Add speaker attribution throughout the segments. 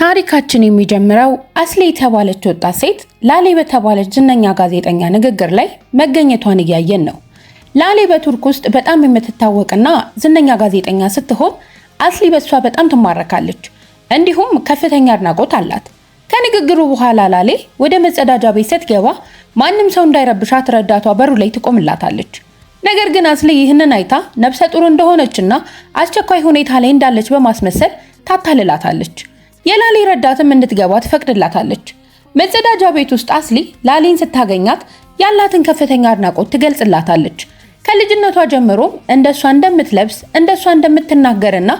Speaker 1: ታሪካችን የሚጀምረው አስሊ የተባለች ወጣት ሴት ላሌ በተባለች ዝነኛ ጋዜጠኛ ንግግር ላይ መገኘቷን እያየን ነው። ላሌ በቱርክ ውስጥ በጣም የምትታወቅና ዝነኛ ጋዜጠኛ ስትሆን አስሊ በሷ በጣም ትማረካለች፣ እንዲሁም ከፍተኛ አድናቆት አላት። ከንግግሩ በኋላ ላሌ ወደ መጸዳጃ ቤት ስትገባ ማንም ሰው እንዳይረብሻት ረዳቷ በሩ ላይ ትቆምላታለች። ነገር ግን አስሊ ይህንን አይታ ነፍሰ ጡር እንደሆነችና አስቸኳይ ሁኔታ ላይ እንዳለች በማስመሰል ታታልላታለች። የላሌ ረዳትም እንድትገባ ትፈቅድላታለች። መጸዳጃ ቤት ውስጥ አስሊ ላሌን ስታገኛት ያላትን ከፍተኛ አድናቆት ትገልጽላታለች። ከልጅነቷ ጀምሮ እንደሷ እንደምትለብስ፣ እንደሷ እንደምትናገርና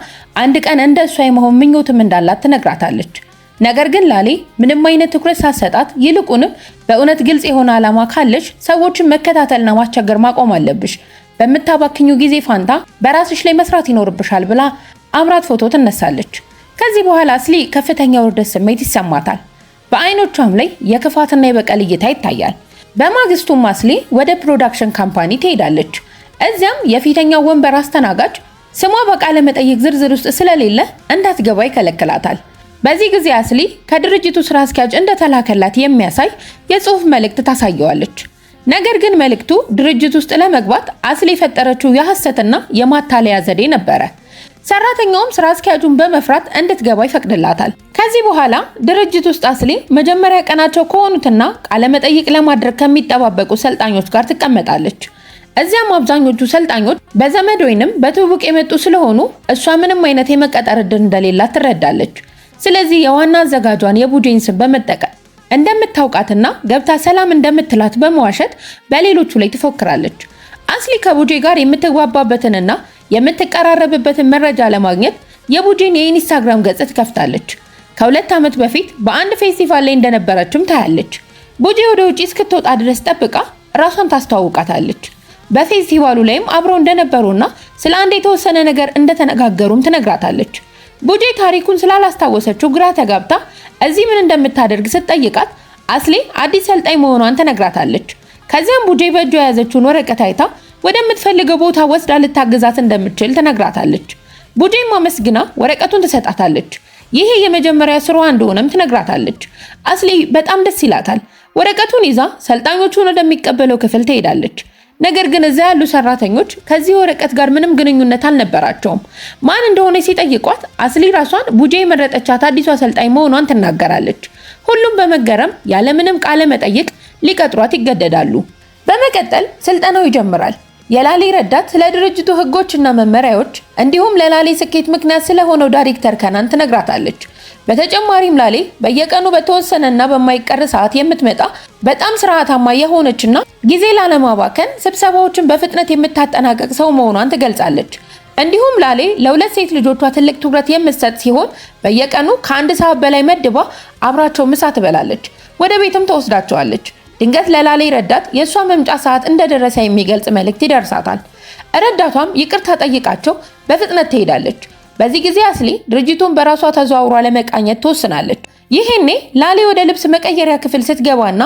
Speaker 1: አንድ ቀን እንደሷ የመሆን ምኞትም እንዳላት ትነግራታለች። ነገር ግን ላሌ ምንም አይነት ትኩረት ሳትሰጣት ይልቁንም በእውነት ግልጽ የሆነ ዓላማ ካለሽ ሰዎችን መከታተልና ማስቸገር ማቆም አለብሽ፣ በምታባክኙ ጊዜ ፋንታ በራስሽ ላይ መስራት ይኖርብሻል ብላ አብራት ፎቶ ትነሳለች። ከዚህ በኋላ አስሊ ከፍተኛ ውርደት ስሜት ይሰማታል። በአይኖቿም ላይ የክፋትና የበቀል እይታ ይታያል። በማግስቱም አስሊ ወደ ፕሮዳክሽን ካምፓኒ ትሄዳለች። እዚያም የፊተኛው ወንበር አስተናጋጅ ስሟ በቃለ መጠይቅ ዝርዝር ውስጥ ስለሌለ እንዳትገባ ይከለክላታል። በዚህ ጊዜ አስሊ ከድርጅቱ ስራ አስኪያጅ እንደተላከላት የሚያሳይ የጽሑፍ መልእክት ታሳየዋለች። ነገር ግን መልእክቱ ድርጅት ውስጥ ለመግባት አስሊ የፈጠረችው የሐሰትና የማታለያ ዘዴ ነበረ። ሰራተኛውም ስራ አስኪያጁን በመፍራት እንድትገባ ይፈቅድላታል። ከዚህ በኋላ ድርጅት ውስጥ አስሊ መጀመሪያ ቀናቸው ከሆኑትና ቃለ መጠይቅ ለማድረግ ከሚጠባበቁ ሰልጣኞች ጋር ትቀመጣለች። እዚያም አብዛኞቹ ሰልጣኞች በዘመድ ወይንም በትውውቅ የመጡ ስለሆኑ እሷ ምንም አይነት የመቀጠር ዕድል እንደሌላት ትረዳለች። ስለዚህ የዋና አዘጋጇን የቡጄን ስም በመጠቀም እንደምታውቃትና ገብታ ሰላም እንደምትላት በመዋሸት በሌሎቹ ላይ ትፎክራለች። አስሊ ከቡጄ ጋር የምትግባባበትንና የምትቀራረብበትን መረጃ ለማግኘት የቡጄን የኢንስታግራም ገጽ ትከፍታለች። ከ2 ዓመት በፊት በአንድ ፌስቲቫል ላይ እንደነበረችም ታያለች። ቡጄ ወደ ውጪ እስክትወጣ ድረስ ጠብቃ ራሷን ታስተዋውቃታለች። በፌስቲቫሉ ላይም አብረው እንደነበሩና ስለ አንድ የተወሰነ ነገር እንደተነጋገሩም ትነግራታለች። ቡጄ ታሪኩን ስላላስታወሰችው ግራ ተጋብታ እዚህ ምን እንደምታደርግ ስትጠይቃት አስሊ አዲስ ሰልጣኝ መሆኗን ትነግራታለች። ከዚያም ቡጄ በእጇ የያዘችውን ወረቀት አይታ ወደምትፈልገው ቦታ ወስዳ ልታግዛት እንደምትችል ትነግራታለች። ቡጄም አመስግና ወረቀቱን ትሰጣታለች። ይሄ የመጀመሪያ ስራዋ እንደሆነም ትነግራታለች። አስሊ በጣም ደስ ይላታል። ወረቀቱን ይዛ ሰልጣኞቹን ወደሚቀበለው ክፍል ትሄዳለች። ነገር ግን እዚያ ያሉ ሰራተኞች ከዚህ ወረቀት ጋር ምንም ግንኙነት አልነበራቸውም። ማን እንደሆነ ሲጠይቋት አስሊ ራሷን ቡጄ የመረጠቻት አዲሷ ሰልጣኝ መሆኗን ትናገራለች። ሁሉም በመገረም ያለምንም ቃለ መጠይቅ ሊቀጥሯት ይገደዳሉ። በመቀጠል ስልጠናው ይጀምራል። የላሌ ረዳት ስለ ድርጅቱ ህጎችና መመሪያዎች እንዲሁም ለላሌ ስኬት ምክንያት ስለሆነው ዳይሬክተር ከናን ትነግራታለች። በተጨማሪም ላሌ በየቀኑ በተወሰነና በማይቀር ሰዓት የምትመጣ በጣም ስርዓታማ የሆነችና ጊዜ ላለማባከን ስብሰባዎችን በፍጥነት የምታጠናቀቅ ሰው መሆኗን ትገልጻለች። እንዲሁም ላሌ ለሁለት ሴት ልጆቿ ትልቅ ትኩረት የምትሰጥ ሲሆን በየቀኑ ከ1 ሰዓት በላይ መድባ አብራቸው ምሳ ትበላለች፣ ወደ ቤትም ተወስዳቸዋለች። ድንገት ለላሌ ረዳት የእሷ መምጫ ሰዓት እንደደረሰ የሚገልጽ መልእክት ይደርሳታል። ረዳቷም ይቅርታ ጠይቃቸው በፍጥነት ትሄዳለች። በዚህ ጊዜ አስሊ ድርጅቱን በራሷ ተዘዋውሯ ለመቃኘት ትወስናለች። ይሄኔ ላሌ ወደ ልብስ መቀየሪያ ክፍል ስትገባና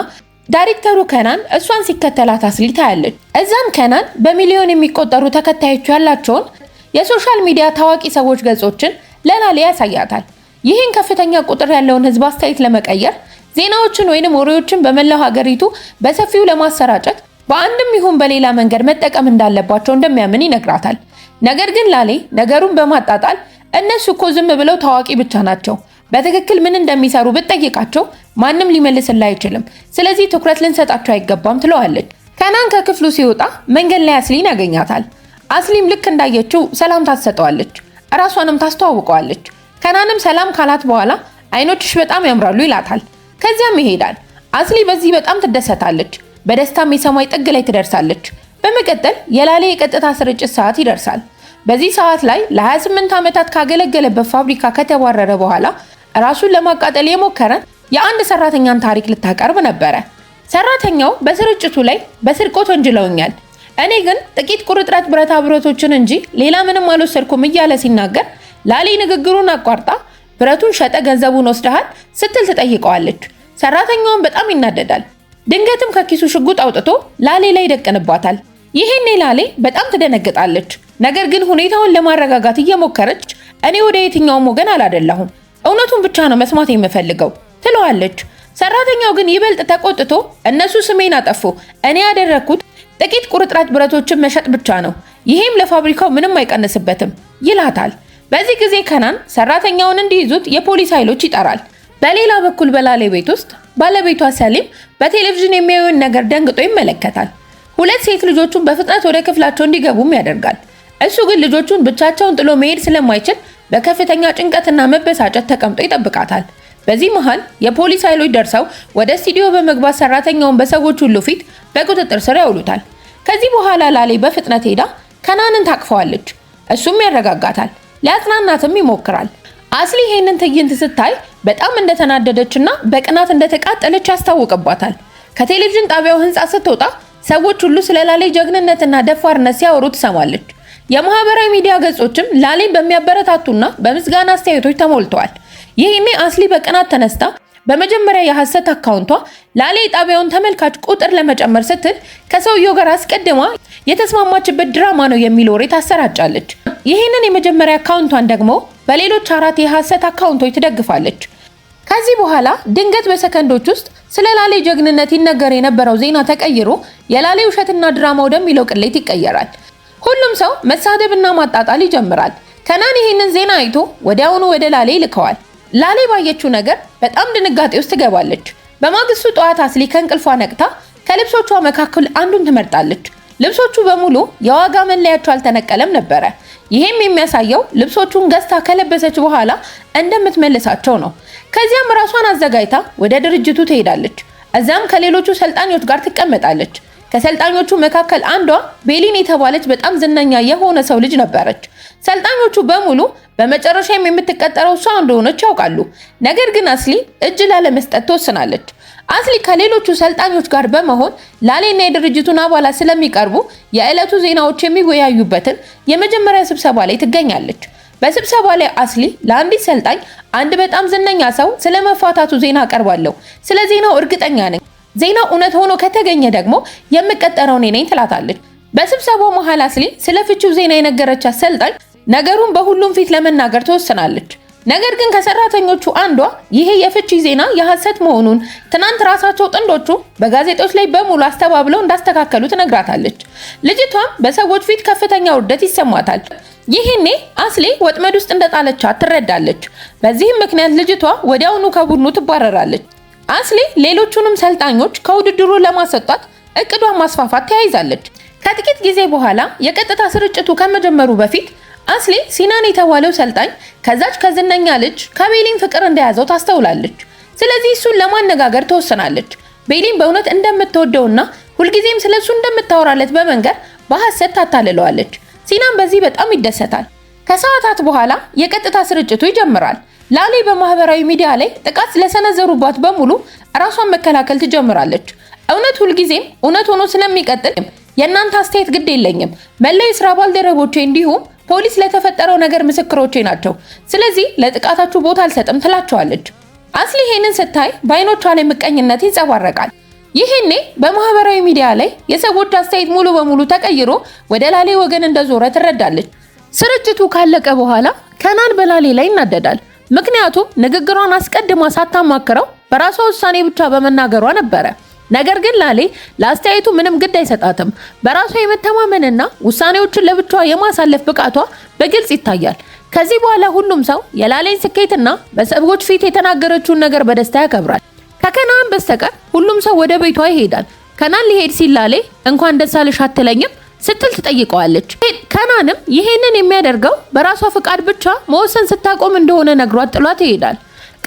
Speaker 1: ዳይሬክተሩ ከናን እሷን ሲከተላት አስሊ ታያለች። እዛም ከናን በሚሊዮን የሚቆጠሩ ተከታዮች ያላቸውን የሶሻል ሚዲያ ታዋቂ ሰዎች ገጾችን ለላሌ ያሳያታል። ይህን ከፍተኛ ቁጥር ያለውን ህዝብ አስተያየት ለመቀየር ዜናዎችን ወይንም ወሬዎችን በመላው ሀገሪቱ በሰፊው ለማሰራጨት በአንድም ይሁን በሌላ መንገድ መጠቀም እንዳለባቸው እንደሚያምን ይነግራታል። ነገር ግን ላሌ ነገሩን በማጣጣል እነሱ እኮ ዝም ብለው ታዋቂ ብቻ ናቸው፣ በትክክል ምን እንደሚሰሩ ብትጠይቃቸው ማንም ሊመልስልህ አይችልም፣ ስለዚህ ትኩረት ልንሰጣቸው አይገባም ትለዋለች። ከናን ከክፍሉ ሲወጣ መንገድ ላይ አስሊን ያገኛታል። አስሊም ልክ እንዳየችው ሰላምታ ትሰጠዋለች፣ እራሷንም ታስተዋውቀዋለች። ከናንም ሰላም ካላት በኋላ አይኖችሽ በጣም ያምራሉ ይላታል። ከዚያም ይሄዳል። አስሊ በዚህ በጣም ትደሰታለች። በደስታም የሰማይ ጥግ ላይ ትደርሳለች። በመቀጠል የላሌ የቀጥታ ስርጭት ሰዓት ይደርሳል። በዚህ ሰዓት ላይ ለ28 ዓመታት ካገለገለበት ፋብሪካ ከተባረረ በኋላ ራሱን ለማቃጠል የሞከረ የአንድ ሰራተኛን ታሪክ ልታቀርብ ነበረ። ሰራተኛው በስርጭቱ ላይ በስርቆት ወንጅለውኛል፣ እኔ ግን ጥቂት ቁርጥራጭ ብረታ ብረቶችን እንጂ ሌላ ምንም አልወሰድኩም እያለ ሲናገር ላሌ ንግግሩን አቋርጣ ብረቱን ሸጠ ገንዘቡን ወስደሃል ስትል ትጠይቀዋለች። ሰራተኛውን በጣም ይናደዳል። ድንገትም ከኪሱ ሽጉጥ አውጥቶ ላሌ ላይ ይደቅንባታል። ይሄኔ ላሌ በጣም ትደነግጣለች። ነገር ግን ሁኔታውን ለማረጋጋት እየሞከረች እኔ ወደ የትኛውም ወገን አላደላሁም፣ እውነቱን ብቻ ነው መስማት የምፈልገው ትለዋለች። ሰራተኛው ግን ይበልጥ ተቆጥቶ እነሱ ስሜን አጠፉ፣ እኔ ያደረኩት ጥቂት ቁርጥራጭ ብረቶችን መሸጥ ብቻ ነው፣ ይሄም ለፋብሪካው ምንም አይቀንስበትም ይላታል። በዚህ ጊዜ ከናን ሰራተኛውን እንዲይዙት የፖሊስ ኃይሎች ይጠራል። በሌላ በኩል በላሌ ቤት ውስጥ ባለቤቷ ሰሊም በቴሌቪዥን የሚያየውን ነገር ደንግጦ ይመለከታል። ሁለት ሴት ልጆቹን በፍጥነት ወደ ክፍላቸው እንዲገቡም ያደርጋል። እሱ ግን ልጆቹን ብቻቸውን ጥሎ መሄድ ስለማይችል በከፍተኛ ጭንቀትና መበሳጨት ተቀምጦ ይጠብቃታል። በዚህ መሃል የፖሊስ ኃይሎች ደርሰው ወደ ስቱዲዮ በመግባት ሰራተኛውን በሰዎች ሁሉ ፊት በቁጥጥር ስር ያውሉታል። ከዚህ በኋላ ላሌ በፍጥነት ሄዳ ከናንን ታቅፈዋለች። እሱም ያረጋጋታል፣ ሊያጽናናትም ይሞክራል። አስሊ ይሄንን ትዕይንት ስታይ በጣም እንደተናደደችና በቅናት እንደተቃጠለች ያስታውቅባታል። ከቴሌቪዥን ጣቢያው ህንጻ ስትወጣ ሰዎች ሁሉ ስለ ላሌ ጀግንነትና ደፋርነት ሲያወሩ ትሰማለች። የማህበራዊ ሚዲያ ገጾችም ላሌን በሚያበረታቱና በምስጋና አስተያየቶች ተሞልተዋል። ይሄኔ አስሊ በቅናት ተነስታ በመጀመሪያ የሐሰት አካውንቷ ላሌ ጣቢያውን ተመልካች ቁጥር ለመጨመር ስትል ከሰውየው ጋር አስቀድማ የተስማማችበት ድራማ ነው የሚል ወሬ ታሰራጫለች። ይሄንን የመጀመሪያ አካውንቷን ደግሞ በሌሎች 4 የሐሰት አካውንቶች ትደግፋለች። ከዚህ በኋላ ድንገት በሰከንዶች ውስጥ ስለ ላሌ ጀግንነት ይነገር የነበረው ዜና ተቀይሮ የላሌ ውሸትና ድራማ ወደሚለው ቅሌት ይቀየራል። ሁሉም ሰው መሳደብና ማጣጣል ይጀምራል። ከናን ይሄንን ዜና አይቶ ወዲያውኑ ወደ ላሌ ይልከዋል። ላሌ ባየችው ነገር በጣም ድንጋጤ ውስጥ ትገባለች። በማግስቱ ጠዋት አስሊ ከእንቅልፏ ነቅታ ከልብሶቿ መካከል አንዱን ትመርጣለች። ልብሶቹ በሙሉ የዋጋ መለያቸው አልተነቀለም ነበረ። ይሄም የሚያሳየው ልብሶቹን ገዝታ ከለበሰች በኋላ እንደምትመልሳቸው ነው። ከዚያም ራሷን አዘጋጅታ ወደ ድርጅቱ ትሄዳለች። እዛም ከሌሎቹ ሰልጣኞች ጋር ትቀመጣለች። ከሰልጣኞቹ መካከል አንዷ ቤሊን የተባለች በጣም ዝነኛ የሆነ ሰው ልጅ ነበረች። ሰልጣኞቹ በሙሉ በመጨረሻም የምትቀጠረው እሷ እንደሆነች ያውቃሉ። ነገር ግን አስሊ እጅ ላለመስጠት ትወስናለች። አስሊ ከሌሎቹ ሰልጣኞች ጋር በመሆን ላሌና የድርጅቱን አባላት ስለሚቀርቡ የዕለቱ ዜናዎች የሚወያዩበትን የመጀመሪያ ስብሰባ ላይ ትገኛለች። በስብሰባ ላይ አስሊ ለአንዲት ሰልጣኝ አንድ በጣም ዝነኛ ሰው ስለመፋታቱ ዜና አቀርባለሁ፣ ስለ ዜናው እርግጠኛ ነኝ፣ ዜናው እውነት ሆኖ ከተገኘ ደግሞ የምቀጠረው እኔ ነኝ ትላታለች። በስብሰባው መሃል አስሊ ስለ ፍቺው ዜና የነገረቻት ሰልጣኝ ነገሩን በሁሉም ፊት ለመናገር ትወስናለች። ነገር ግን ከሰራተኞቹ አንዷ ይሄ የፍቺ ዜና የሐሰት መሆኑን ትናንት ራሳቸው ጥንዶቹ በጋዜጦች ላይ በሙሉ አስተባብለው እንዳስተካከሉ ትነግራታለች። ልጅቷም በሰዎች ፊት ከፍተኛ ውርደት ይሰማታል። ይሄኔ አስሊ ወጥመድ ውስጥ እንደጣለቻት ትረዳለች። በዚህም ምክንያት ልጅቷ ወዲያውኑ ከቡድኑ ትባረራለች። አስሊ ሌሎቹንም ሰልጣኞች ከውድድሩ ለማስወጣት እቅዷን ማስፋፋት ተያይዛለች። ከጥቂት ጊዜ በኋላ የቀጥታ ስርጭቱ ከመጀመሩ በፊት አስሊ ሲናን የተባለው ሰልጣኝ ከዛች ከዝነኛ ልጅ ከቤሊን ፍቅር እንደያዘው ታስተውላለች። ስለዚህ እሱን ለማነጋገር ትወስናለች። ቤሊን በእውነት እንደምትወደውና ሁልጊዜም ስለሱ እንደምታወራለት በመንገር በሐሰት ታታልለዋለች። ሲናን በዚህ በጣም ይደሰታል። ከሰዓታት በኋላ የቀጥታ ስርጭቱ ይጀምራል። ላሌ በማህበራዊ ሚዲያ ላይ ጥቃት ስለሰነዘሩባት በሙሉ ራሷን መከላከል ትጀምራለች። እውነት ሁልጊዜም እውነት ሆኖ ስለሚቀጥል የእናንተ አስተያየት ግድ የለኝም፣ መላው የስራ ባልደረቦቼ እንዲሁም ፖሊስ ለተፈጠረው ነገር ምስክሮቼ ናቸው፣ ስለዚህ ለጥቃታችሁ ቦታ አልሰጥም ትላቸዋለች። አስሊ ይሄንን ስታይ በአይኖቿ ላይ ምቀኝነት ይንጸባረቃል። ይሄኔ በማህበራዊ ሚዲያ ላይ የሰዎች አስተያየት ሙሉ በሙሉ ተቀይሮ ወደ ላሌ ወገን እንደዞረ ትረዳለች። ስርጭቱ ካለቀ በኋላ ከናን በላሌ ላይ ይናደዳል። ምክንያቱም ንግግሯን አስቀድማ ሳታማክረው በራሷ ውሳኔ ብቻ በመናገሯ ነበረ። ነገር ግን ላሌ ለአስተያየቱ ምንም ግድ አይሰጣትም። በራሷ የመተማመንና ውሳኔዎችን ለብቻዋ የማሳለፍ ብቃቷ በግልጽ ይታያል። ከዚህ በኋላ ሁሉም ሰው የላሌን ስኬትና በሰዎች ፊት የተናገረችውን ነገር በደስታ ያከብራል። ከከናን በስተቀር ሁሉም ሰው ወደ ቤቷ ይሄዳል። ከናን ሊሄድ ሲል ላሌ እንኳን ደስ አለሽ አትለኝም ስትል ትጠይቀዋለች። ከናንም ይሄንን የሚያደርገው በራሷ ፍቃድ ብቻ መወሰን ስታቆም እንደሆነ ነግሯት ጥሏት ይሄዳል።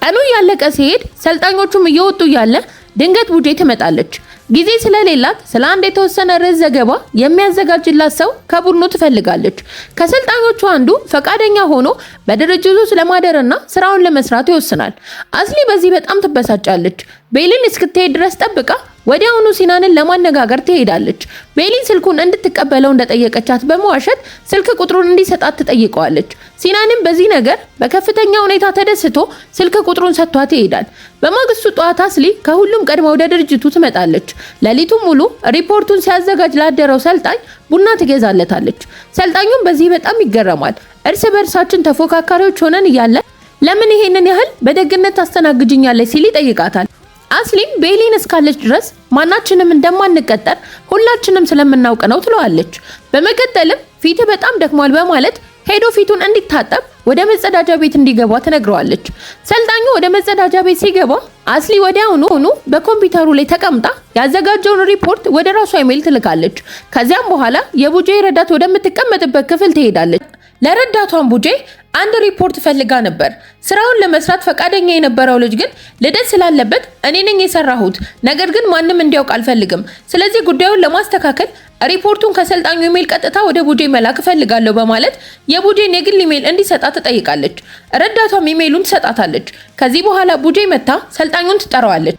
Speaker 1: ቀኑ ያለቀ ሲሄድ ሰልጣኞቹም እየወጡ ያለ ድንገት ቡጄ ትመጣለች። ጊዜ ስለሌላት ስለ አንድ የተወሰነ ርዕስ ዘገባ የሚያዘጋጅላት ሰው ከቡድኑ ትፈልጋለች። ከሰልጣኞቹ አንዱ ፈቃደኛ ሆኖ በድርጅቱ ስለማደርና ስራውን ለመስራት ይወስናል። አስሊ በዚህ በጣም ትበሳጫለች። ቤሊን እስክትሄድ ድረስ ጠብቃ ወዲያውኑ ሲናንን ለማነጋገር ትሄዳለች። ቤሊን ስልኩን እንድትቀበለው እንደጠየቀቻት በመዋሸት ስልክ ቁጥሩን እንዲሰጣት ትጠይቀዋለች። ሲናንም በዚህ ነገር በከፍተኛ ሁኔታ ተደስቶ ስልክ ቁጥሩን ሰጥቷት ይሄዳል። በማግስቱ ጠዋት አስሊ ከሁሉም ቀድማ ወደ ድርጅቱ ትመጣለች። ሌሊቱን ሙሉ ሪፖርቱን ሲያዘጋጅ ላደረው ሰልጣኝ ቡና ትገዛለታለች። ሰልጣኙም በዚህ በጣም ይገረማል። እርስ በርሳችን ተፎካካሪዎች ሆነን እያለ ለምን ይሄንን ያህል በደግነት ታስተናግጅኛለች ሲል ይጠይቃታል። አስሊም ቤሊን እስካለች ድረስ ማናችንም እንደማንቀጠር ሁላችንም ስለምናውቅ ነው ትለዋለች። በመቀጠልም ፊት በጣም ደክሟል በማለት ሄዶ ፊቱን እንዲታጠብ ወደ መጸዳጃ ቤት እንዲገባ ትነግረዋለች። ሰልጣኙ ወደ መጸዳጃ ቤት ሲገባ አስሊ ወዲያውኑ በኮምፒውተሩ ላይ ተቀምጣ ያዘጋጀውን ሪፖርት ወደ ራሷ ኢሜል ትልካለች። ከዚያም በኋላ የቡጄ ረዳት ወደምትቀመጥበት ክፍል ትሄዳለች። ለረዳቷን ቡጄ አንድ ሪፖርት ፈልጋ ነበር። ስራውን ለመስራት ፈቃደኛ የነበረው ልጅ ግን ልደት ስላለበት እኔ ነኝ የሰራሁት፣ ነገር ግን ማንም እንዲያውቅ አልፈልግም። ስለዚህ ጉዳዩን ለማስተካከል ሪፖርቱን ከሰልጣኙ ኢሜል ቀጥታ ወደ ቡጄ መላክ ፈልጋለሁ በማለት የቡጄን የግል ኢሜል እንዲሰጣት ትጠይቃለች። ረዳቷም ኢሜሉን ትሰጣታለች። ከዚህ በኋላ ቡጄ መታ ሰልጣኙን ትጠራዋለች።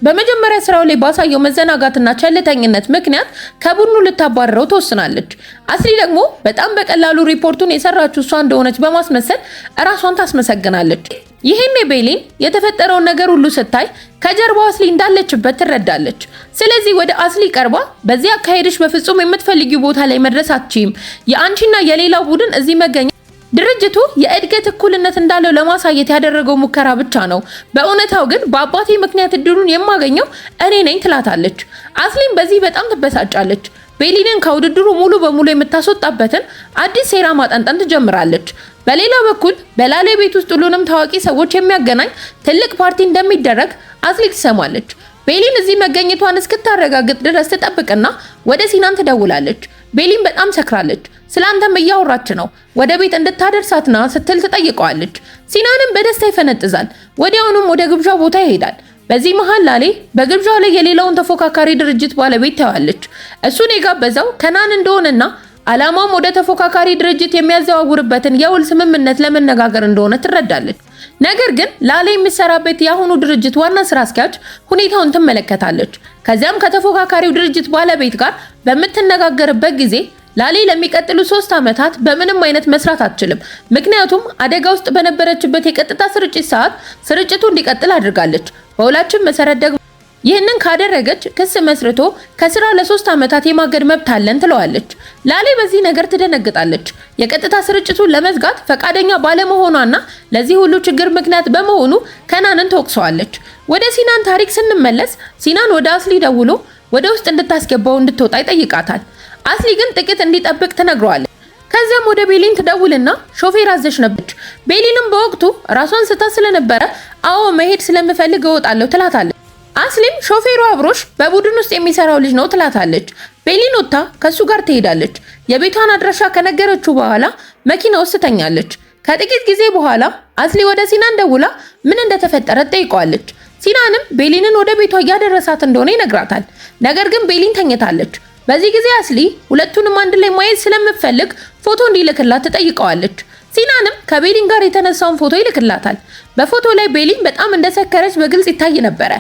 Speaker 1: በመጀመሪያ ስራው ላይ ባሳየው መዘናጋትና ቸልተኝነት ምክንያት ከቡድኑ ልታባረረው ተወስናለች። አስሊ ደግሞ በጣም በቀላሉ ሪፖርቱን የሰራችው እሷ እንደሆነች በማስመሰል እራሷን ታስመሰግናለች። ይሄኔ ቤሊን የተፈጠረውን ነገር ሁሉ ስታይ ከጀርባው አስሊ እንዳለችበት ትረዳለች። ስለዚህ ወደ አስሊ ቀርባ በዚህ አካሄድሽ በፍጹም የምትፈልጊው ቦታ ላይ መድረስ አትችይም። የአንቺና የሌላው ቡድን እዚህ መገኘት ድርጅቱ የእድገት እኩልነት እንዳለው ለማሳየት ያደረገው ሙከራ ብቻ ነው። በእውነታው ግን በአባቴ ምክንያት እድሉን የማገኘው እኔ ነኝ ትላታለች። አስሊም በዚህ በጣም ትበሳጫለች። ቤሊንን ከውድድሩ ሙሉ በሙሉ የምታስወጣበትን አዲስ ሴራ ማጠንጠን ትጀምራለች። በሌላ በኩል በላሌ ቤት ውስጥ ሁሉንም ታዋቂ ሰዎች የሚያገናኝ ትልቅ ፓርቲ እንደሚደረግ አስሊ ትሰማለች። ቤሊን እዚህ መገኘቷን እስክታረጋግጥ ድረስ ትጠብቅና ወደ ሲናን ትደውላለች። ቤሊን በጣም ሰክራለች። ስላንተም እያወራች ነው፣ ወደ ቤት እንድታደርሳትና ስትል ትጠይቀዋለች። ሲናንም በደስታ ይፈነጥዛል። ወዲያውኑም ወደ ግብዣው ቦታ ይሄዳል። በዚህ መሃል ላሌ በግብዣው ላይ የሌላውን ተፎካካሪ ድርጅት ባለቤት ታያለች። እሱን የጋበዘው ከናን እንደሆነና ዓላማውም ወደ ተፎካካሪ ድርጅት የሚያዘዋውርበትን የውል ስምምነት ለመነጋገር እንደሆነ ትረዳለች። ነገር ግን ላሌ የሚሰራበት የአሁኑ ድርጅት ዋና ስራ አስኪያጅ ሁኔታውን ትመለከታለች። ከዚያም ከተፎካካሪው ድርጅት ባለቤት ጋር በምትነጋገርበት ጊዜ ላሌ ለሚቀጥሉ 3 ዓመታት በምንም አይነት መስራት አትችልም። ምክንያቱም አደጋ ውስጥ በነበረችበት የቀጥታ ስርጭት ሰዓት ስርጭቱ እንዲቀጥል አድርጋለች። በውላችን መሰረት ደግሞ ይህንን ካደረገች ክስ መስርቶ ከስራ ለ3 ዓመታት የማገድ መብት አለን ትለዋለች። ላሌ በዚህ ነገር ትደነግጣለች። የቀጥታ ስርጭቱን ለመዝጋት ፈቃደኛ ባለመሆኗና ለዚህ ሁሉ ችግር ምክንያት በመሆኑ ከናንን ተወቅሰዋለች። ወደ ሲናን ታሪክ ስንመለስ ሲናን ወደ አስሊ ደውሎ ወደ ውስጥ እንድታስገባው እንድትወጣ ይጠይቃታል። አስሊ ግን ጥቂት እንዲጠብቅ ትነግረዋለች። ከዚያም ወደ ቤሊን ትደውልና ሾፌር አዘሽ ነበች። ቤሊንም በወቅቱ ራሷን ስታ ስለነበረ አዎ መሄድ ስለምፈልግ እወጣለሁ ትላታለች። አስሊም ሾፌሩ አብሮሽ በቡድን ውስጥ የሚሰራው ልጅ ነው ትላታለች። ቤሊን ወጥታ ከሱ ጋር ትሄዳለች። የቤቷን አድራሻ ከነገረችው በኋላ መኪና ውስጥ ተኛለች። ከጥቂት ጊዜ በኋላ አስሊ ወደ ሲናን ደውላ ምን እንደተፈጠረ ጠይቀዋለች። ሲናንም ቤሊንን ወደ ቤቷ እያደረሳት እንደሆነ ይነግራታል። ነገር ግን ቤሊን ተኝታለች። በዚህ ጊዜ አስሊ ሁለቱንም አንድ ላይ ማየት ስለምትፈልግ ፎቶ እንዲልክላት ትጠይቀዋለች። ሲናንም ከቤሊን ጋር የተነሳውን ፎቶ ይልክላታል። በፎቶ ላይ ቤሊን በጣም እንደሰከረች በግልጽ ይታይ ነበረ።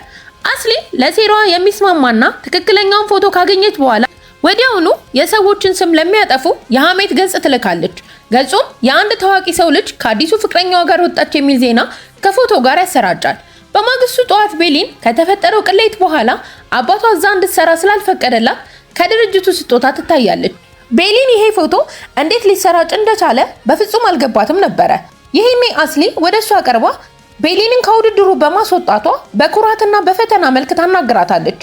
Speaker 1: አስሊ ለሴራዋ የሚስማማና ትክክለኛውን ፎቶ ካገኘች በኋላ ወዲያውኑ የሰዎችን ስም ለሚያጠፉ የሐሜት ገጽ ትልካለች። ገጹም የአንድ ታዋቂ ሰው ልጅ ከአዲሱ ፍቅረኛዋ ጋር ወጣች የሚል ዜና ከፎቶ ጋር ያሰራጫል። በማግስቱ ጠዋት ቤሊን ከተፈጠረው ቅሌት በኋላ አባቷ እዛ እንድትሰራ ስላልፈቀደላት ከድርጅቱ ስትወጣ ትታያለች። ቤሊን ይሄ ፎቶ እንዴት ሊሰራጭ እንደቻለ በፍጹም አልገባትም ነበረ። ይሄኔ አስሊ ወደሷ ቀርባ ቤሊንን ከውድድሩ በማስወጣቷ በኩራትና በፈተና መልክ ታናግራታለች።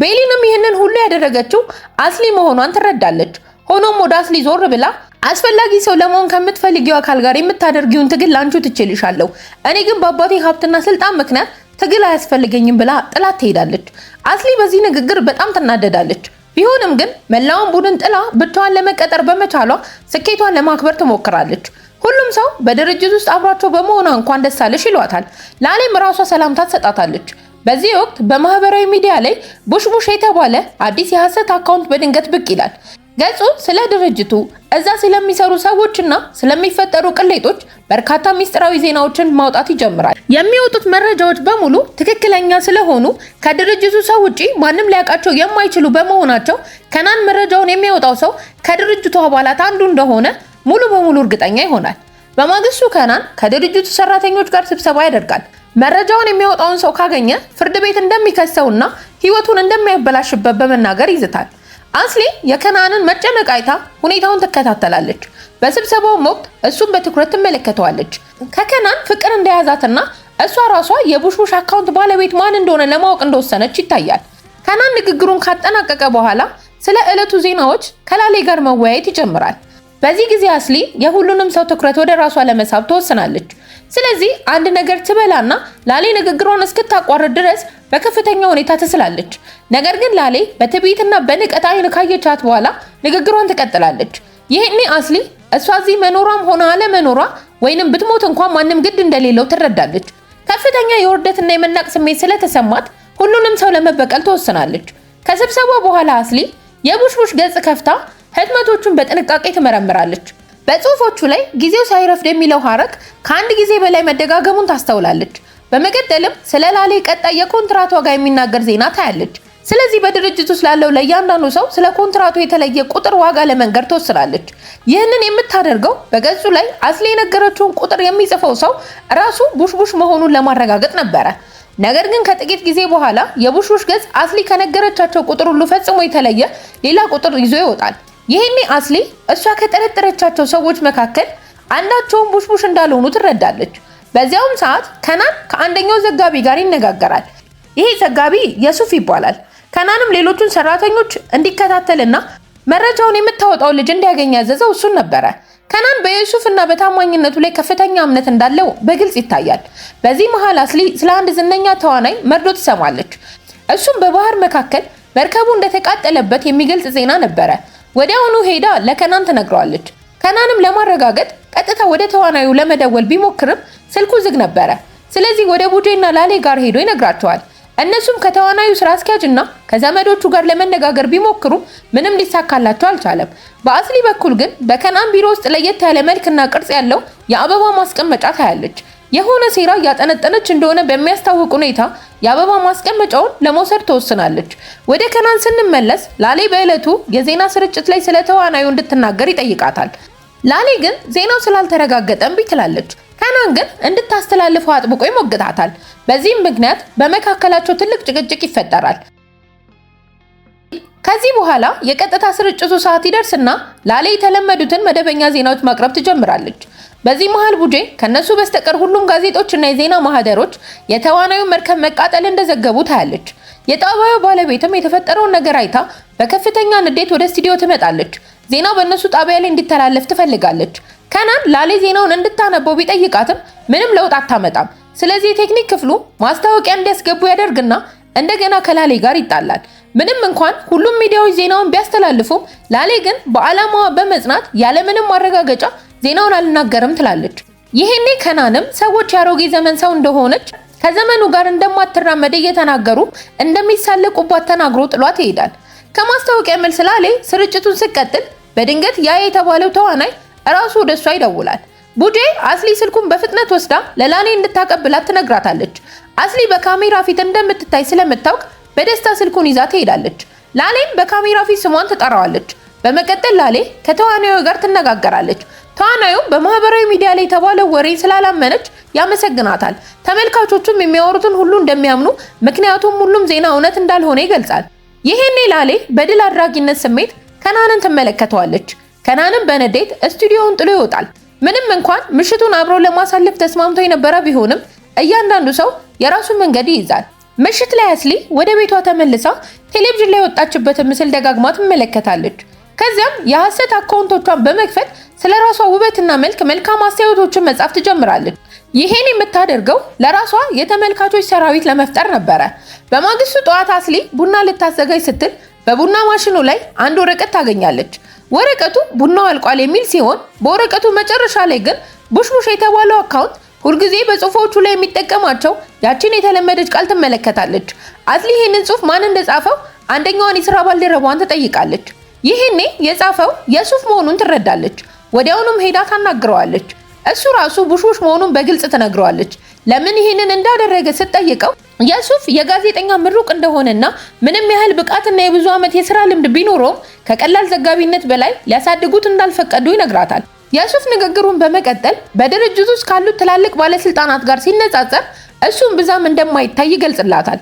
Speaker 1: ቤሊንም ይህንን ሁሉ ያደረገችው አስሊ መሆኗን ትረዳለች። ሆኖም ወደ አስሊ ዞር ብላ አስፈላጊ ሰው ለመሆን ከምትፈልጊው አካል ጋር የምታደርጊውን ትግል ላንቺ ትችልሻለሁ፣ እኔ ግን በአባቴ ሀብትና ስልጣን ምክንያት ትግል አያስፈልገኝም ብላ ጥላት ትሄዳለች። አስሊ በዚህ ንግግር በጣም ትናደዳለች። ቢሆንም ግን መላውን ቡድን ጥላ ብቻዋን ለመቀጠር በመቻሏ ስኬቷን ለማክበር ትሞክራለች። ሁሉም ሰው በድርጅት ውስጥ አብሯቸው በመሆኗ እንኳን ደስ አለሽ ይሏታል። ላሌም ራሷ ሰላምታ ትሰጣታለች። በዚህ ወቅት በማህበራዊ ሚዲያ ላይ ቡሽ የተባለ አዲስ የሐሰት አካውንት በድንገት ብቅ ይላል። ገጹ ስለ ድርጅቱ እዛ ስለሚሰሩ ሰዎችና ስለሚፈጠሩ ቅሌቶች በርካታ ሚስጥራዊ ዜናዎችን ማውጣት ይጀምራል። የሚወጡት መረጃዎች በሙሉ ትክክለኛ ስለሆኑ ከድርጅቱ ሰው ውጪ ማንም ሊያውቃቸው የማይችሉ በመሆናቸው ከናን መረጃውን የሚያወጣው ሰው ከድርጅቱ አባላት አንዱ እንደሆነ ሙሉ በሙሉ እርግጠኛ ይሆናል። በማግስቱ ከናን ከድርጅቱ ሰራተኞች ጋር ስብሰባ ያደርጋል። መረጃውን የሚያወጣውን ሰው ካገኘ ፍርድ ቤት እንደሚከሰውና ህይወቱን እንደሚያበላሽበት በመናገር ይዝታል። አስሊ የከናንን መጨነቅ አይታ ሁኔታውን ትከታተላለች። በስብሰባው ወቅት እሱን በትኩረት ትመለከተዋለች። ከከናን ፍቅር እንደያዛትና እሷ ራሷ የቡሽቡሽ አካውንት ባለቤት ማን እንደሆነ ለማወቅ እንደወሰነች ይታያል። ከናን ንግግሩን ካጠናቀቀ በኋላ ስለ ዕለቱ ዜናዎች ከላሌ ጋር መወያየት ይጀምራል። በዚህ ጊዜ አስሊ የሁሉንም ሰው ትኩረት ወደ ራሷ ለመሳብ ትወስናለች። ስለዚህ አንድ ነገር ትበላና ላሌ ንግግሯን እስክታቋርጥ ድረስ በከፍተኛ ሁኔታ ትስላለች። ነገር ግን ላሌ በትዕቢትና በንቀት አይን ካየቻት በኋላ ንግግሯን ትቀጥላለች። ይህኔ አስሊ እሷ እዚህ መኖሯም ሆነ አለመኖሯ ወይንም ብትሞት እንኳን ማንም ግድ እንደሌለው ትረዳለች። ከፍተኛ የውርደትና የመናቅ ስሜት ስለተሰማት ሁሉንም ሰው ለመበቀል ትወስናለች። ከስብሰባው በኋላ አስሊ የቡሽቡሽ ገጽ ከፍታ ህትመቶቹን በጥንቃቄ ትመረምራለች። በጽሁፎቹ ላይ ጊዜው ሳይረፍድ የሚለው ሐረግ ከአንድ ጊዜ በላይ መደጋገሙን ታስተውላለች። በመቀጠልም ስለ ላሌ ቀጣይ የኮንትራት ዋጋ የሚናገር ዜና ታያለች። ስለዚህ በድርጅቱ ስላለው ለእያንዳንዱ ሰው ስለ ኮንትራቱ የተለየ ቁጥር ዋጋ ለመንገር ትወስናለች። ይህንን የምታደርገው በገጹ ላይ አስሊ የነገረችውን ቁጥር የሚጽፈው ሰው ራሱ ቡሽቡሽ መሆኑን ለማረጋገጥ ነበረ። ነገር ግን ከጥቂት ጊዜ በኋላ የቡሽቡሽ ገጽ አስሊ ከነገረቻቸው ቁጥር ሁሉ ፈጽሞ የተለየ ሌላ ቁጥር ይዞ ይወጣል። ይህኔ አስሊ እሷ ከጠረጠረቻቸው ሰዎች መካከል አንዳቸውም ቡሽቡሽ እንዳልሆኑ ትረዳለች። በዚያውም ሰዓት ከናን ከአንደኛው ዘጋቢ ጋር ይነጋገራል። ይሄ ዘጋቢ የሱፍ ይባላል። ከናንም ሌሎቹን ሰራተኞች እንዲከታተልና መረጃውን የምታወጣው ልጅ እንዲያገኝ ያዘዘው እሱን ነበረ። ከናን በዩሱፍ እና በታማኝነቱ ላይ ከፍተኛ እምነት እንዳለው በግልጽ ይታያል። በዚህ መሃል አስሊ ስለ አንድ ዝነኛ ተዋናይ መርዶ ትሰማለች። እሱም በባህር መካከል መርከቡ እንደተቃጠለበት የሚገልጽ ዜና ነበረ። ወዲያውኑ ሄዳ ለከናን ትነግረዋለች። ከናንም ለማረጋገጥ ቀጥታ ወደ ተዋናዩ ለመደወል ቢሞክርም ስልኩ ዝግ ነበረ። ስለዚህ ወደ ቡጄና ላሌ ጋር ሄዶ ይነግራቸዋል። እነሱም ከተዋናዩ ስራ አስኪያጅና ከዘመዶቹ ጋር ለመነጋገር ቢሞክሩ ምንም ሊሳካላቸው አልቻለም። በአስሊ በኩል ግን በከናን ቢሮ ውስጥ ለየት ያለ መልክና ቅርጽ ያለው የአበባ ማስቀመጫ ታያለች። የሆነ ሴራ እያጠነጠነች እንደሆነ በሚያስታውቅ ሁኔታ የአበባ ማስቀመጫውን ለመውሰድ ተወስናለች። ወደ ከናን ስንመለስ ላሌ በዕለቱ የዜና ስርጭት ላይ ስለ ተዋናዩ እንድትናገር ይጠይቃታል። ላሌ ግን ዜናው ስላልተረጋገጠ እምቢ ትላለች። ከናን ግን እንድታስተላልፈው አጥብቆ ይሞግታታል። በዚህም ምክንያት በመካከላቸው ትልቅ ጭቅጭቅ ይፈጠራል። ከዚህ በኋላ የቀጥታ ስርጭቱ ሰዓት ይደርስና ላሌ የተለመዱትን መደበኛ ዜናዎች ማቅረብ ትጀምራለች። በዚህ መሃል ቡጄ ከነሱ በስተቀር ሁሉም ጋዜጦችና የዜና ማህደሮች የተዋናዩ መርከብ መቃጠል እንደዘገቡ ታያለች። የጣቢያው ባለቤትም የተፈጠረውን ነገር አይታ በከፍተኛ ንዴት ወደ ስቱዲዮ ትመጣለች። ዜናው በእነሱ ጣቢያ ላይ እንዲተላለፍ ትፈልጋለች። ከናን ላሌ ዜናውን እንድታነበው ቢጠይቃትም ምንም ለውጥ አታመጣም። ስለዚህ የቴክኒክ ክፍሉ ማስታወቂያ እንዲያስገቡ ያደርግና እንደገና ከላሌ ጋር ይጣላል። ምንም እንኳን ሁሉም ሚዲያዎች ዜናውን ቢያስተላልፉም ላሌ ግን በዓላማዋ በመጽናት ያለምንም ማረጋገጫ ዜናውን አልናገርም ትላለች። ይሄኔ ከናንም ሰዎች ያሮጌ ዘመን ሰው እንደሆነች ከዘመኑ ጋር እንደማትራመድ እየተናገሩ እንደሚሳለቁባት ተናግሮ ጥሏት ይሄዳል። ከማስታወቂያ መልስ ላሌ ስርጭቱን ስቀጥል በድንገት ያ የተባለው ተዋናይ ራሱ ወደሷ ይደውላል። ቡጄ አስሊ ስልኩን በፍጥነት ወስዳ ለላሌ እንድታቀብላት ትነግራታለች። አስሊ በካሜራ ፊት እንደምትታይ ስለምታውቅ በደስታ ስልኩን ይዛ ትሄዳለች። ላሌም በካሜራ ፊት ስሟን ትጠራዋለች። በመቀጠል ላሌ ከተዋናዩ ጋር ትነጋገራለች። ተዋናዩ በማህበራዊ ሚዲያ ላይ የተባለው ወሬ ስላላመነች ያመሰግናታል። ተመልካቾቹም የሚያወሩትን ሁሉ እንደሚያምኑ ምክንያቱም ሁሉም ዜና እውነት እንዳልሆነ ይገልጻል። ይሄኔ ላሌ በድል አድራጊነት ስሜት ከናንን ትመለከተዋለች። ከናንም በንዴት ስቱዲዮውን ጥሎ ይወጣል። ምንም እንኳን ምሽቱን አብሮ ለማሳለፍ ተስማምቶ የነበረ ቢሆንም እያንዳንዱ ሰው የራሱን መንገድ ይይዛል። ምሽት ላይ አስሊ ወደ ቤቷ ተመልሳ ቴሌቪዥን ላይ የወጣችበትን ምስል ደጋግማ ትመለከታለች። ከዚያም የሐሰት አካውንቶቿን በመክፈት ስለራሷ ውበትና መልክ መልካም አስተያየቶችን መጻፍ ትጀምራለች። ይሄን የምታደርገው ለራሷ የተመልካቾች ሰራዊት ለመፍጠር ነበረ። በማግስቱ ጠዋት አስሊ ቡና ልታዘጋጅ ስትል በቡና ማሽኑ ላይ አንድ ወረቀት ታገኛለች። ወረቀቱ ቡናው አልቋል የሚል ሲሆን በወረቀቱ መጨረሻ ላይ ግን ቡሽቡሽ የተባለው አካውንት ሁልጊዜ በጽሁፎቹ ላይ የሚጠቀማቸው ያችን የተለመደች ቃል ትመለከታለች። አስሊ ይህንን ጽሁፍ ማን እንደጻፈው አንደኛዋን የስራ ባልደረባዋን ትጠይቃለች። ይሄኔ የጻፈው የሱፍ መሆኑን ትረዳለች። ወዲያውኑም ሄዳ ታናግረዋለች። እሱ ራሱ ቡሽቡሽ መሆኑን በግልጽ ትነግረዋለች። ለምን ይሄንን እንዳደረገ ስትጠይቀው የሱፍ የጋዜጠኛ ምሩቅ እንደሆነና ምንም ያህል ብቃትና የብዙ ዓመት የሥራ ልምድ ቢኖረውም ከቀላል ዘጋቢነት በላይ ሊያሳድጉት እንዳልፈቀዱ ይነግራታል። የሱፍ ንግግሩን በመቀጠል በድርጅቱ ውስጥ ካሉት ትላልቅ ባለስልጣናት ጋር ሲነጻጸር እሱም ብዛም እንደማይታይ ይገልጽላታል።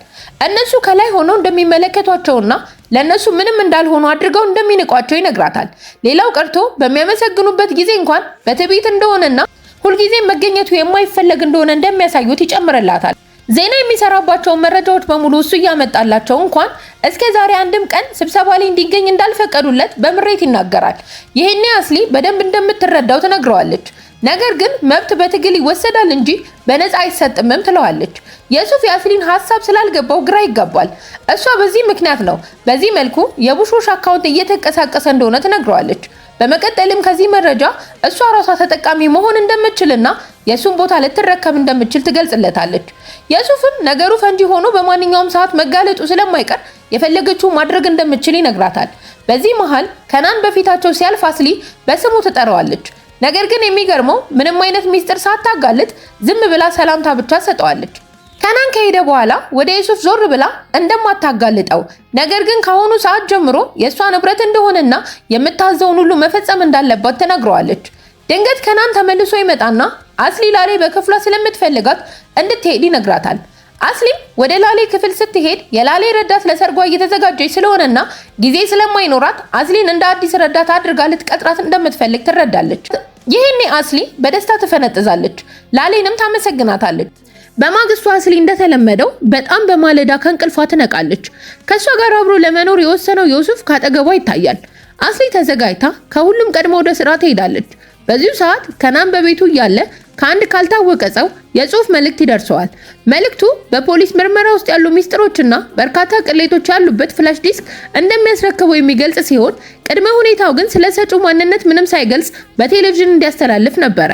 Speaker 1: እነሱ ከላይ ሆነው እንደሚመለከቷቸውና ለነሱ ምንም እንዳልሆኑ አድርገው እንደሚንቋቸው ይነግራታል። ሌላው ቀርቶ በሚያመሰግኑበት ጊዜ እንኳን በትዕቢት እንደሆነና ሁልጊዜ መገኘቱ የማይፈለግ እንደሆነ እንደሚያሳዩት ይጨምርላታል። ዜና የሚሰራባቸው መረጃዎች በሙሉ እሱ እያመጣላቸው እንኳን እስከ ዛሬ አንድም ቀን ስብሰባ ላይ እንዲገኝ እንዳልፈቀዱለት በምሬት ይናገራል። ይሄኔ አስሊ በደንብ እንደምትረዳው ትነግረዋለች። ነገር ግን መብት በትግል ይወሰዳል እንጂ በነፃ አይሰጥምም ትለዋለች። የሱፍ የአስሊን ሐሳብ ስላልገባው ግራ ይጋባል። እሷ በዚህ ምክንያት ነው በዚህ መልኩ የቡሾሽ አካውንት እየተንቀሳቀሰ እንደሆነ ትነግረዋለች። በመቀጠልም ከዚህ መረጃ እሷ ራሷ ተጠቃሚ መሆን እንደምትችልና የሱን ቦታ ልትረከብ እንደምትችል ትገልጽለታለች። የሱፍም ነገሩ ፈንጂ ሆኖ በማንኛውም ሰዓት መጋለጡ ስለማይቀር የፈለገችው ማድረግ እንደምትችል ይነግራታል። በዚህ መሃል ከናን በፊታቸው ሲያልፍ አስሊ በስሙ ትጠራዋለች። ነገር ግን የሚገርመው ምንም አይነት ሚስጥር ሳታጋልጥ ዝም ብላ ሰላምታ ብቻ ሰጠዋለች። ከናን ከሄደ በኋላ ወደ ዩሱፍ ዞር ብላ እንደማታጋልጠው ነገር ግን ከአሁኑ ሰዓት ጀምሮ የእሷ ንብረት እንደሆነና የምታዘውን ሁሉ መፈጸም እንዳለባት ትነግረዋለች። ድንገት ከናን ተመልሶ ይመጣና አስሊ ላሌ በክፍሏ ስለምትፈልጋት እንድትሄድ ይነግራታል። አስሊም ወደ ላሌ ክፍል ስትሄድ የላሌ ረዳት ለሰርጓ እየተዘጋጀች ስለሆነና ጊዜ ስለማይኖራት አስሊን እንደ አዲስ ረዳት አድርጋ ልትቀጥራት እንደምትፈልግ ትረዳለች። ይህኔ አስሊ በደስታ ትፈነጥዛለች። ላሌንም ታመሰግናታለች። በማግስቱ አስሊ እንደተለመደው በጣም በማለዳ ከእንቅልፏ ትነቃለች። ከሷ ጋር አብሮ ለመኖር የወሰነው ዮሱፍ ካጠገቧ ይታያል። አስሊ ተዘጋጅታ ከሁሉም ቀድሞ ወደ ስራ ትሄዳለች። በዚሁ ሰዓት ከናን በቤቱ እያለ ከአንድ ካልታወቀ ሰው የጽሑፍ መልእክት ይደርሰዋል። መልእክቱ በፖሊስ ምርመራ ውስጥ ያሉ ሚስጥሮችና በርካታ ቅሌቶች ያሉበት ፍላሽ ዲስክ እንደሚያስረክበው የሚገልጽ ሲሆን ቅድመ ሁኔታው ግን ስለ ሰጪው ማንነት ምንም ሳይገልጽ በቴሌቪዥን እንዲያስተላልፍ ነበረ።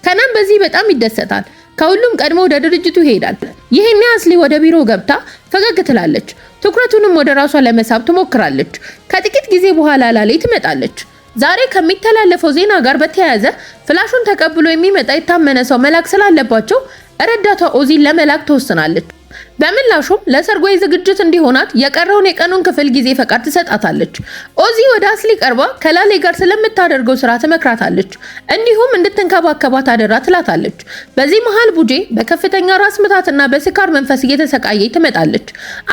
Speaker 1: ከናን በዚህ በጣም ይደሰታል። ከሁሉም ቀድሞ ወደ ድርጅቱ ይሄዳል። ይሄኔ አስሊ ወደ ቢሮ ገብታ ፈገግ ትላለች። ትኩረቱንም ወደ ራሷ ለመሳብ ትሞክራለች። ከጥቂት ጊዜ በኋላ ላሌ ትመጣለች። ዛሬ ከሚተላለፈው ዜና ጋር በተያያዘ ፍላሹን ተቀብሎ የሚመጣ የታመነ ሰው መላክ ስላለባቸው ረዳቷ ኦዚን ለመላክ ትወስናለች። በምላሹም ለሰርጓ ዝግጅት እንዲሆናት የቀረውን የቀኑን ክፍል ጊዜ ፈቃድ ትሰጣታለች። ኦዚ ወደ አስሊ ቀርባ ከላሌ ጋር ስለምታደርገው ስራ ትመክራታለች። እንዲሁም እንድትንከባከባት አደራ ትላታለች። በዚህ መሃል ቡጄ በከፍተኛ ራስ ምታትና በስካር መንፈስ እየተሰቃየች ትመጣለች።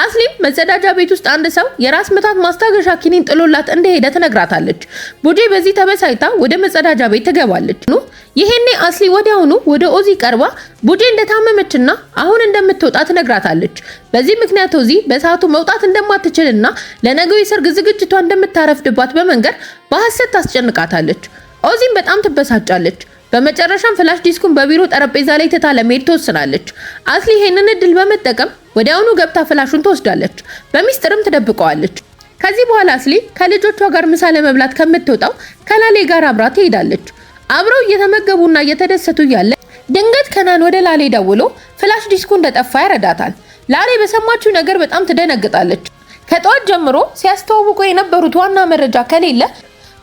Speaker 1: አስሊም መጸዳጃ ቤት ውስጥ አንድ ሰው የራስ ምታት ማስታገሻ ኪኒን ጥሎላት እንደሄደ ትነግራታለች። ቡጄ በዚህ ተበሳይታ ወደ መጸዳጃ ቤት ትገባለች። ይሄኔ አስሊ ወዲያውኑ ወደ ኦዚ ቀርባ ቡጄ እንደታመመችና አሁን እንደምትወጣ ትነግራታለች። በዚህ ምክንያት ኦዚ በሰዓቱ መውጣት እንደማትችልና ለነገው የሰርግ ዝግጅቷ እንደምታረፍድባት በመንገር በሐሰት ታስጨንቃታለች። ኦዚም በጣም ትበሳጫለች። በመጨረሻም ፍላሽ ዲስኩን በቢሮ ጠረጴዛ ላይ ትታ ለመሄድ ትወስናለች። አስሊ ይሄንን እድል በመጠቀም ወዲያውኑ ገብታ ፍላሹን ትወስዳለች። በሚስጥርም ትደብቀዋለች። ከዚህ በኋላ አስሊ ከልጆቿ ጋር ምሳ ለመብላት ከምትወጣው ከላሌ ጋር አብራ ትሄዳለች። አብረው እየተመገቡና እየተደሰቱ ያለ ድንገት ከናን ወደ ላሌ ደውሎ ፍላሽ ዲስኩ እንደጠፋ ያረዳታል። ላሌ በሰማችው ነገር በጣም ትደነግጣለች። ከጠዋት ጀምሮ ሲያስተዋውቁ የነበሩት ዋና መረጃ ከሌለ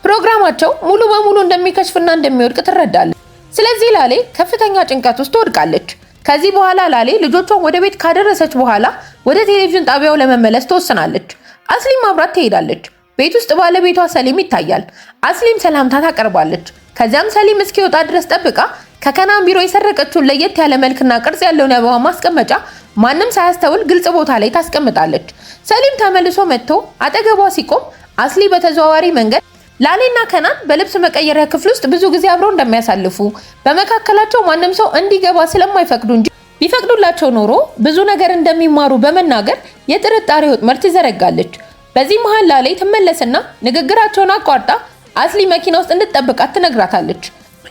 Speaker 1: ፕሮግራማቸው ሙሉ በሙሉ እንደሚከሽፍና እንደሚወድቅ ትረዳለች። ስለዚህ ላሌ ከፍተኛ ጭንቀት ውስጥ ትወድቃለች። ከዚህ በኋላ ላሌ ልጆቿን ወደ ቤት ካደረሰች በኋላ ወደ ቴሌቪዥን ጣቢያው ለመመለስ ትወስናለች። አስሊም አብራት ትሄዳለች። ቤት ውስጥ ባለቤቷ ሰሊም ይታያል። አስሊም ሰላምታ ታቀርባለች። ከዚያም ሰሊም እስኪወጣ ድረስ ጠብቃ ከከናን ቢሮ የሰረቀችውን ለየት ያለ መልክና ቅርጽ ያለውን የአበባ ማስቀመጫ ማንም ሳያስተውል ግልጽ ቦታ ላይ ታስቀምጣለች። ሰሊም ተመልሶ መጥቶ አጠገቧ ሲቆም አስሊ በተዘዋዋሪ መንገድ ላሌና ከናን በልብስ መቀየሪያ ክፍል ውስጥ ብዙ ጊዜ አብረው እንደሚያሳልፉ በመካከላቸው ማንም ሰው እንዲገባ ስለማይፈቅዱ እንጂ ቢፈቅዱላቸው ኖሮ ብዙ ነገር እንደሚማሩ በመናገር የጥርጣሬ ወጥመድ ትዘረጋለች። በዚህ መሃል ላሌ ትመለስና ንግግራቸውን አቋርጣ አስሊ መኪና ውስጥ እንድትጠብቃት ትነግራታለች።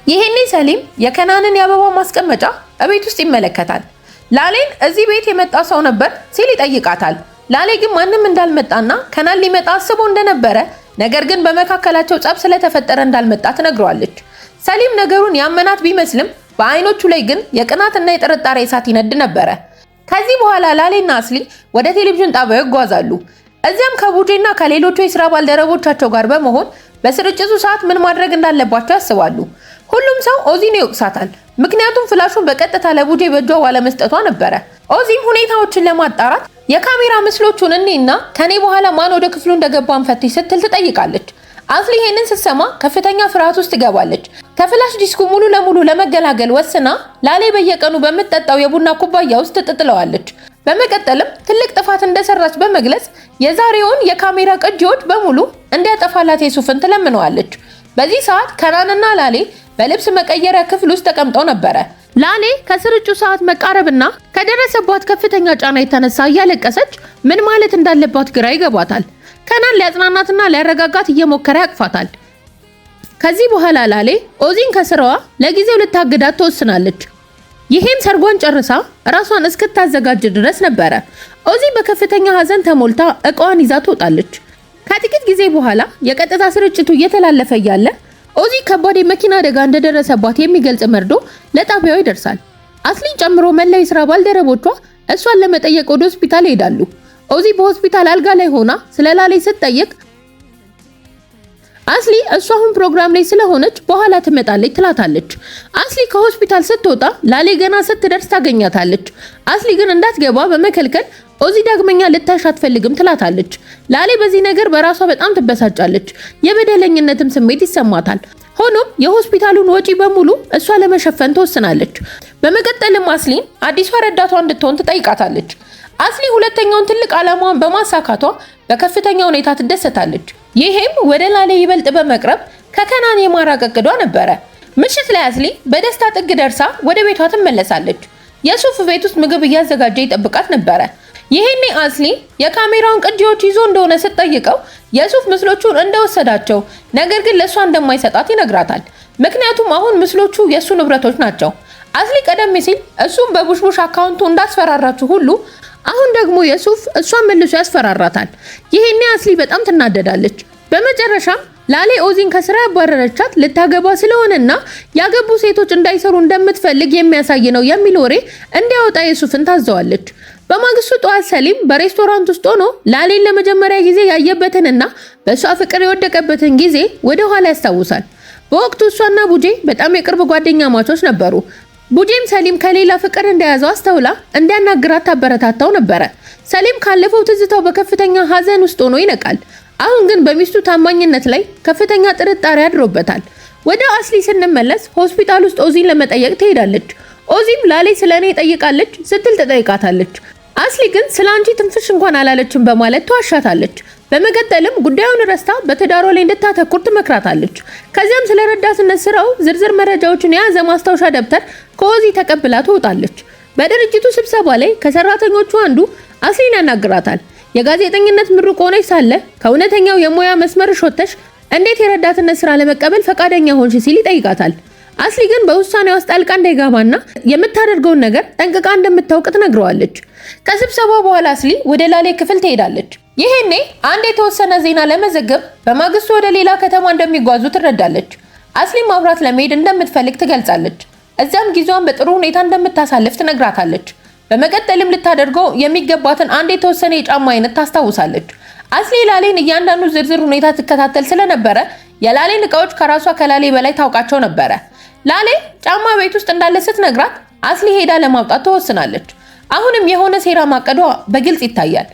Speaker 1: ይሄኔ ሰሊም የከናንን የአበባ ማስቀመጫ እቤት ውስጥ ይመለከታል። ላሌን እዚህ ቤት የመጣ ሰው ነበር ሲል ይጠይቃታል። ላሌ ግን ማንም እንዳልመጣና ከናን ሊመጣ አስቦ እንደነበረ ነገር ግን በመካከላቸው ጸብ ስለተፈጠረ እንዳልመጣ ትነግረዋለች። ሰሊም ነገሩን ያመናት ቢመስልም በአይኖቹ ላይ ግን የቅናትና የጥርጣሬ እሳት ይነድ ነበረ። ከዚህ በኋላ ላሌና አስሊ ወደ ቴሌቪዥን ጣቢያው ይጓዛሉ። እዚያም ከቡጄና ከሌሎቹ የስራ ባልደረቦቻቸው ጋር በመሆን በስርጭቱ ሰዓት ምን ማድረግ እንዳለባቸው ያስባሉ። ሁሉም ሰው ኦዚን ይወቅሳታል። ምክንያቱም ፍላሹን በቀጥታ ለቡጄ በእጇ ባለመስጠቷ ነበረ። ኦዚም ሁኔታዎችን ለማጣራት የካሜራ ምስሎቹን እኔና ከኔ በኋላ ማን ወደ ክፍሉ እንደገባ እንፈትሽ ስትል ትጠይቃለች። አስሊ ይሄንን ስትሰማ ከፍተኛ ፍርሃት ውስጥ ትገባለች። ከፍላሽ ዲስኩ ሙሉ ለሙሉ ለመገላገል ወስና ላሌ በየቀኑ በምትጠጣው የቡና ኩባያ ውስጥ ትጥለዋለች። በመቀጠልም ትልቅ ጥፋት እንደሰራች በመግለጽ የዛሬውን የካሜራ ቅጂዎች በሙሉ እንዲያጠፋላት ዩሱፍን ትለምነዋለች። በዚህ ሰዓት ከናንና ላሌ በልብስ መቀየሪያ ክፍል ውስጥ ተቀምጠው ነበረ። ላሌ ከስርጩ ሰዓት መቃረብና ከደረሰባት ከፍተኛ ጫና የተነሳ እያለቀሰች ምን ማለት እንዳለባት ግራ ይገባታል። ከናን ሊያጽናናትና ሊያረጋጋት እየሞከረ ያቅፋታል። ከዚህ በኋላ ላሌ ኦዚን ከስራዋ ለጊዜው ልታግዳት ትወስናለች። ይህን ሰርጓን ጨርሳ ራሷን እስክታዘጋጅ ድረስ ነበረ። ኦዚ በከፍተኛ ሐዘን ተሞልታ እቃዋን ይዛ ትወጣለች። ከጥቂት ጊዜ በኋላ የቀጥታ ስርጭቱ እየተላለፈ እያለ ኦዚ ከባድ የመኪና አደጋ እንደደረሰባት የሚገልጽ መርዶ ለጣቢያው ይደርሳል። አስሊን ጨምሮ መላው የሥራ ባልደረቦቿ እሷን ለመጠየቅ ወደ ሆስፒታል ይሄዳሉ። ኦዚ በሆስፒታል አልጋ ላይ ሆና ስለ ላሌ ስትጠይቅ አስሊ እሷ አሁን ፕሮግራም ላይ ስለሆነች በኋላ ትመጣለች ትላታለች። አስሊ ከሆስፒታል ስትወጣ ላሌ ገና ስትደርስ ታገኛታለች። አስሊ ግን እንዳትገባ በመከልከል ኦዚ ዳግመኛ ልታሽ አትፈልግም ትላታለች። ላሌ በዚህ ነገር በራሷ በጣም ትበሳጫለች። የበደለኝነትም ስሜት ይሰማታል። ሆኖም የሆስፒታሉን ወጪ በሙሉ እሷ ለመሸፈን ትወስናለች። በመቀጠልም አስሊን አዲሷ ረዳቷ እንድትሆን ትጠይቃታለች። አስሊ ሁለተኛውን ትልቅ ዓላማዋን በማሳካቷ በከፍተኛ ሁኔታ ትደሰታለች። ይሄም ወደ ላሌ ይበልጥ በመቅረብ ከከናን የማራቅ እቅዷ ነበረ። ምሽት ላይ አስሊ በደስታ ጥግ ደርሳ ወደ ቤቷ ትመለሳለች። የሱፍ ቤት ውስጥ ምግብ እያዘጋጀ ይጠብቃት ነበረ። ይሄኔ አስሊ የካሜራውን ቅጂዎች ይዞ እንደሆነ ስትጠይቀው የሱፍ ምስሎቹን እንደወሰዳቸው ነገር ግን ለሷ እንደማይሰጣት ይነግራታል። ምክንያቱም አሁን ምስሎቹ የሱ ንብረቶች ናቸው። አስሊ ቀደም ሲል እሱም በቡሽቡሽ አካውንቱ እንዳስፈራራችሁ ሁሉ አሁን ደግሞ የሱፍ እሷን መልሶ ያስፈራራታል። ይሄኔ አስሊ በጣም ትናደዳለች። በመጨረሻም ላሌ ኦዚን ከስራ ያባረረቻት ልታገባ ስለሆነና ያገቡ ሴቶች እንዳይሰሩ እንደምትፈልግ የሚያሳይ ነው የሚል ወሬ እንዲያወጣ የሱፍን ታዘዋለች። በማግስቱ ጠዋት ሰሊም በሬስቶራንት ውስጥ ሆኖ ላሌን ለመጀመሪያ ጊዜ ያየበትንና በእሷ ፍቅር የወደቀበትን ጊዜ ወደ ኋላ ያስታውሳል። በወቅቱ እሷና ቡጄ በጣም የቅርብ ጓደኛ ማቾች ነበሩ። ቡጄም ሰሊም ከሌላ ፍቅር እንደያዘው አስተውላ እንዲያናግራት ታበረታታው ነበረ። ሰሊም ካለፈው ትዝታው በከፍተኛ ሐዘን ውስጥ ሆኖ ይነቃል። አሁን ግን በሚስቱ ታማኝነት ላይ ከፍተኛ ጥርጣሬ አድሮበታል። ወደ አስሊ ስንመለስ ሆስፒታል ውስጥ ኦዚን ለመጠየቅ ትሄዳለች። ኦዚም ላሌ ስለኔ ጠይቃለች ስትል ትጠይቃታለች። አስሊ ግን ስላንቺ ትንፍሽ እንኳን አላለችም በማለት ተዋሻታለች። በመቀጠልም ጉዳዩን ረስታ በትዳሯ ላይ እንድታተኩር ትመክራታለች። ከዚያም ስለ ረዳትነት ስራው ዝርዝር መረጃዎችን የያዘ ማስታወሻ ደብተር ከኦዚ ተቀብላ ትወጣለች። በድርጅቱ ስብሰባ ላይ ከሰራተኞቹ አንዱ አስሊን ያናግራታል። የጋዜጠኝነት ምሩቅ ሆነሽ ሳለ ከእውነተኛው የሙያ መስመርሽ ወጥተሽ እንዴት የረዳትነት ስራ ለመቀበል ፈቃደኛ ሆንሽ ሲል ይጠይቃታል። አስሊ ግን በውሳኔው ውስጥ ጣልቃ እንዳይገባና የምታደርገውን ነገር ጠንቅቃ እንደምታውቅ ትነግረዋለች። ከስብሰባው በኋላ አስሊ ወደ ላሌ ክፍል ትሄዳለች። ይሄኔ አንድ የተወሰነ ዜና ለመዘገብ በማግስቱ ወደ ሌላ ከተማ እንደሚጓዙ ትረዳለች። አስሊ ማብራት ለመሄድ እንደምትፈልግ ትገልጻለች። እዚያም ጊዜዋን በጥሩ ሁኔታ እንደምታሳልፍ ትነግራታለች። በመቀጠልም ልታደርገው የሚገባትን አንድ የተወሰነ የጫማ አይነት ታስታውሳለች። አስሊ ላሌን እያንዳንዱ ዝርዝር ሁኔታ ትከታተል ስለነበረ የላሌን እቃዎች ከራሷ ከላሌ በላይ ታውቃቸው ነበረ። ላሌ ጫማ ቤት ውስጥ እንዳለ ስትነግራት አስሊ ሄዳ ለማውጣት ትወስናለች። አሁንም የሆነ ሴራ ማቀዷ በግልጽ ይታያል።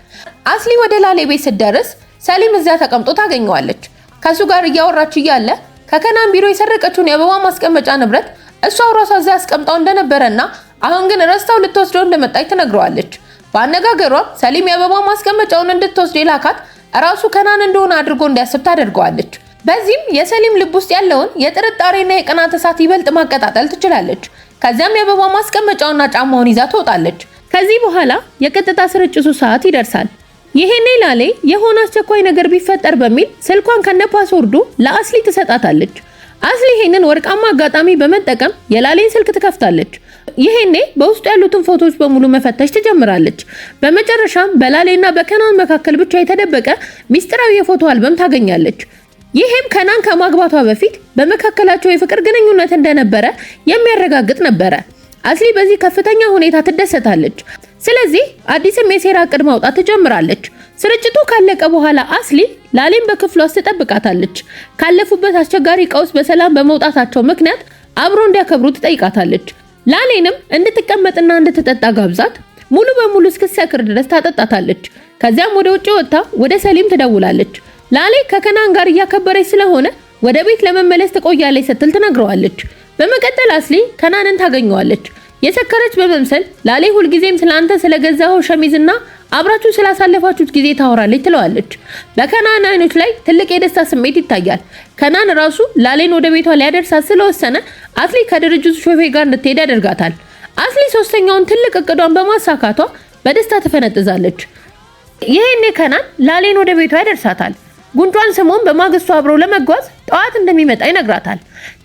Speaker 1: አስሊ ወደ ላሌ ቤት ስትደርስ ሰሊም እዚያ ተቀምጦ ታገኘዋለች። ከሱ ጋር እያወራች እያለ ከከናን ቢሮ የሰረቀችውን የአበባ ማስቀመጫ ንብረት እሷው ራሷ እዚያ አስቀምጣው እንደነበረና አሁን ግን ረስታው ልትወስደው እንደመጣች ትነግረዋለች። በአነጋገሯም ሰሊም የአበባ ማስቀመጫውን እንድትወስድ የላካት ራሱ ከናን እንደሆነ አድርጎ እንዲያስብ ታደርገዋለች። በዚህም የሰሊም ልብ ውስጥ ያለውን የጥርጣሬና የቅናት እሳት ይበልጥ ማቀጣጠል ትችላለች። ከዚያም የአበባ ማስቀመጫውና ጫማውን ይዛ ትወጣለች። ከዚህ በኋላ የቀጥታ ስርጭቱ ሰዓት ይደርሳል። ይሄኔ ላሌ የሆነ አስቸኳይ ነገር ቢፈጠር በሚል ስልኳን ከነ ፓስወርዱ ለአስሊ ትሰጣታለች። አስሊ ይሄንን ወርቃማ አጋጣሚ በመጠቀም የላሌን ስልክ ትከፍታለች። ይሄኔ በውስጡ ያሉትን ፎቶዎች በሙሉ መፈተሽ ትጀምራለች። በመጨረሻም በላሌና በከናን መካከል ብቻ የተደበቀ ሚስጥራዊ የፎቶ አልበም ታገኛለች። ይሄም ከናን ከማግባቷ በፊት በመካከላቸው የፍቅር ግንኙነት እንደነበረ የሚያረጋግጥ ነበረ። አስሊ በዚህ ከፍተኛ ሁኔታ ትደሰታለች። ስለዚህ አዲስም የሴራ እቅድ ማውጣት ትጀምራለች። ስርጭቱ ካለቀ በኋላ አስሊ ላሌን በክፍሏ ውስጥ ትጠብቃታለች። ካለፉበት አስቸጋሪ ቀውስ በሰላም በመውጣታቸው ምክንያት አብሮ እንዲያከብሩ ትጠይቃታለች። ላሌንም እንድትቀመጥና እንድትጠጣ ጋብዛት ሙሉ በሙሉ እስክትሰክር ድረስ ታጠጣታለች። ከዚያም ወደ ውጭ ወጥታ ወደ ሰሊም ትደውላለች። ላሌ ከከናን ጋር እያከበረች ስለሆነ ወደ ቤት ለመመለስ ትቆያለች ስትል ትነግረዋለች። በመቀጠል አስሊ ከናንን ታገኘዋለች። የሰከረች በመምሰል ላሌ ሁልጊዜም ስለአንተ ስለገዛው ሸሚዝና አብራችሁ ስላሳለፋችሁት ጊዜ ታወራለች ትለዋለች። በከናን አይኖች ላይ ትልቅ የደስታ ስሜት ይታያል። ከናን ራሱ ላሌን ወደ ቤቷ ሊያደርሳት ስለወሰነ አስሊ ከድርጅቱ ሾፌር ጋር እንድትሄድ ያደርጋታል። አስሊ ሶስተኛውን ትልቅ እቅዷን በማሳካቷ በደስታ ትፈነጥዛለች። ይሄኔ ከናን ላሌን ወደ ቤቷ ያደርሳታል። ጉንጯን ስሞን በማግስቱ አብረው ለመጓዝ ጠዋት እንደሚመጣ ይነግራታል።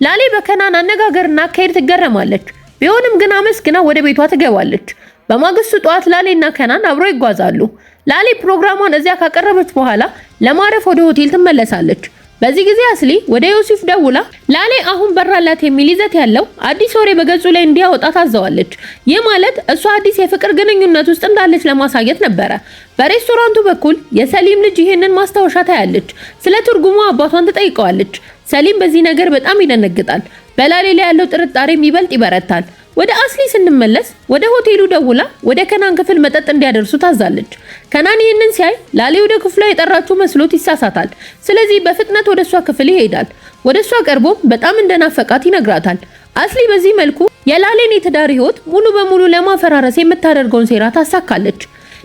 Speaker 1: ላሌ በከናን አነጋገርና አካሄድ ትገረማለች። ቢሆንም ግን አመስግና ወደ ቤቷ ትገባለች። በማግስቱ ጠዋት ላሌና ከናን አብረው ይጓዛሉ። ላሌ ፕሮግራሟን እዚያ ካቀረበች በኋላ ለማረፍ ወደ ሆቴል ትመለሳለች። በዚህ ጊዜ አስሊ ወደ ዮሴፍ ደውላ ላሌ አሁን በራላት የሚል ይዘት ያለው አዲስ ወሬ በገጹ ላይ እንዲያወጣ ታዘዋለች። ይህ ማለት እሷ አዲስ የፍቅር ግንኙነት ውስጥ እንዳለች ለማሳየት ነበረ። በሬስቶራንቱ በኩል የሰሊም ልጅ ይህንን ማስታወሻ ታያለች። ስለ ትርጉሙ አባቷን ትጠይቀዋለች። ሰሊም በዚህ ነገር በጣም ይደነግጣል። በላሌ ላይ ያለው ጥርጣሬም ይበልጥ ይበረታል። ወደ አስሊ ስንመለስ ወደ ሆቴሉ ደውላ ወደ ከናን ክፍል መጠጥ እንዲያደርሱ ታዛለች። ከናን ይህንን ሲያይ ላሌ ወደ ክፍሏ የጠራችው መስሎት ይሳሳታል። ስለዚህ በፍጥነት ወደ እሷ ክፍል ይሄዳል። ወደ እሷ ቀርቦ በጣም እንደናፈቃት ይነግራታል። አስሊ በዚህ መልኩ የላሌን የትዳር ህይወት ሙሉ በሙሉ ለማፈራረስ የምታደርገውን ሴራ ታሳካለች።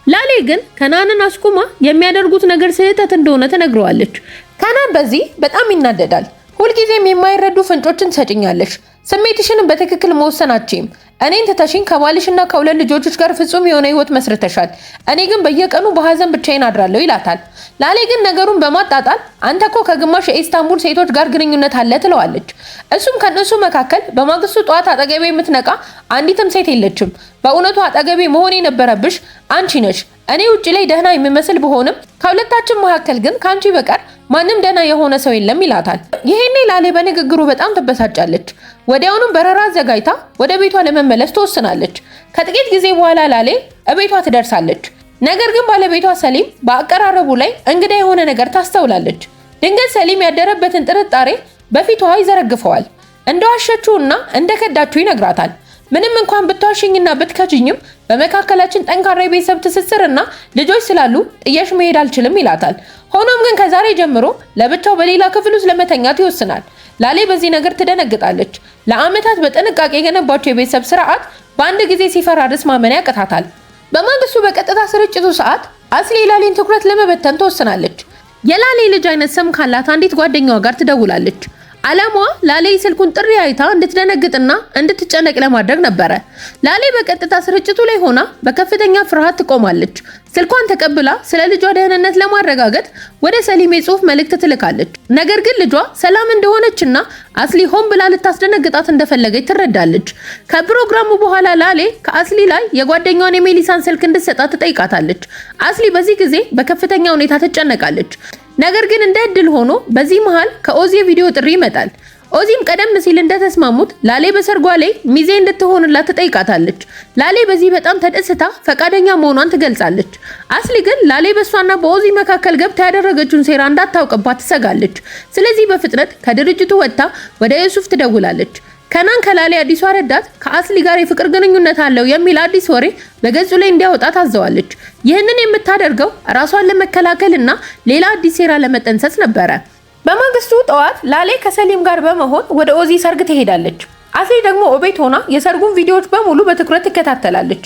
Speaker 1: ላሌ ግን ከናንን አስቁማ የሚያደርጉት ነገር ስህተት እንደሆነ ትነግረዋለች። ከናን በዚህ በጣም ይናደዳል። ሁልጊዜም የማይረዱ ፍንጮችን ትሰጭኛለሽ፣ ስሜትሽን በትክክል መወሰናችም እኔን ትተሽኝ ከባልሽና ከሁለት ልጆችሽ ጋር ፍጹም የሆነ ህይወት መስርተሻል። እኔ ግን በየቀኑ በሐዘን ብቻዬን አድራለሁ ይላታል። ላሌ ግን ነገሩን በማጣጣል አንተ እኮ ከግማሽ የኢስታንቡል ሴቶች ጋር ግንኙነት አለ ትለዋለች። እሱም ከነሱ መካከል በማግስቱ ጠዋት አጠገቤ የምትነቃ አንዲትም ሴት የለችም። በእውነቱ አጠገቤ መሆን የነበረብሽ አንቺ ነሽ። እኔ ውጪ ላይ ደህና የሚመስል ብሆንም ከሁለታችን መካከል ግን ካንቺ በቀር ማንም ደህና የሆነ ሰው የለም ይላታል። ይሄኔ ላሌ በንግግሩ በጣም ትበሳጫለች። ወዲያውኑም በረራ አዘጋጅታ ወደ ቤቷ ለመመለስ ትወስናለች። ከጥቂት ጊዜ በኋላ ላሌ እቤቷ ትደርሳለች። ነገር ግን ባለቤቷ ሰሊም በአቀራረቡ ላይ እንግዳ የሆነ ነገር ታስተውላለች። ድንገት ሰሊም ያደረበትን ጥርጣሬ በፊቷ ይዘረግፈዋል። እንደዋሸችውና እንደከዳችው ይነግራታል። ምንም እንኳን ብትዋሽኝና ብትከጅኝም በመካከላችን ጠንካራ የቤተሰብ ትስስርና ልጆች ስላሉ ጥየሽ መሄድ አልችልም ይላታል። ሆኖም ግን ከዛሬ ጀምሮ ለብቻው በሌላ ክፍል ውስጥ ለመተኛት ይወስናል። ላሌ በዚህ ነገር ትደነግጣለች። ለዓመታት በጥንቃቄ የገነባቸው የቤተሰብ ስርዓት በአንድ ጊዜ ሲፈራርስ ማመን ያቅታታል። በማግስቱ በቀጥታ ስርጭቱ ሰዓት አስሊ ላሌን ትኩረት ለመበተን ትወስናለች። የላሌ ልጅ አይነት ስም ካላት አንዲት ጓደኛዋ ጋር ትደውላለች። ዓላማዋ ላሌ ስልኩን ጥሪ አይታ እንድትደነግጥና እንድትጨነቅ ለማድረግ ነበረ። ላሌ በቀጥታ ስርጭቱ ላይ ሆና በከፍተኛ ፍርሃት ትቆማለች። ስልኳን ተቀብላ ስለ ልጇ ደህንነት ለማረጋገጥ ወደ ሰሊም የጽሑፍ መልእክት ትልካለች። ነገር ግን ልጇ ሰላም እንደሆነችና አስሊ ሆን ብላ ልታስደነግጣት እንደፈለገች ትረዳለች። ከፕሮግራሙ በኋላ ላሌ ከአስሊ ላይ የጓደኛዋን የሜሊሳን ስልክ እንድትሰጣት ትጠይቃታለች። አስሊ በዚህ ጊዜ በከፍተኛ ሁኔታ ትጨነቃለች። ነገር ግን እንደ እድል ሆኖ በዚህ መሃል ከኦዚ ቪዲዮ ጥሪ ይመጣል። ኦዚም ቀደም ሲል እንደተስማሙት ላሌ በሰርጓ ላይ ሚዜ እንድትሆንላት ትጠይቃታለች። ላሌ በዚህ በጣም ተደስታ ፈቃደኛ መሆኗን ትገልጻለች። አስሊ ግን ላሌ በሷና በኦዚ መካከል ገብታ ያደረገችውን ሴራ እንዳታውቅባት ትሰጋለች። ስለዚህ በፍጥነት ከድርጅቱ ወጥታ ወደ ዮሴፍ ትደውላለች። ከናን ከላሌ አዲሷ ረዳት ከአስሊ ጋር የፍቅር ግንኙነት አለው የሚል አዲስ ወሬ በገጹ ላይ እንዲያወጣ ታዘዋለች። ይህንን የምታደርገው ራሷን ለመከላከልና ሌላ አዲስ ሴራ ለመጠንሰስ ነበረ። በማግስቱ ጠዋት ላሌ ከሰሊም ጋር በመሆን ወደ ኦዚ ሰርግ ትሄዳለች። አስሊ ደግሞ እቤት ሆና የሰርጉን ቪዲዮዎች በሙሉ በትኩረት ትከታተላለች።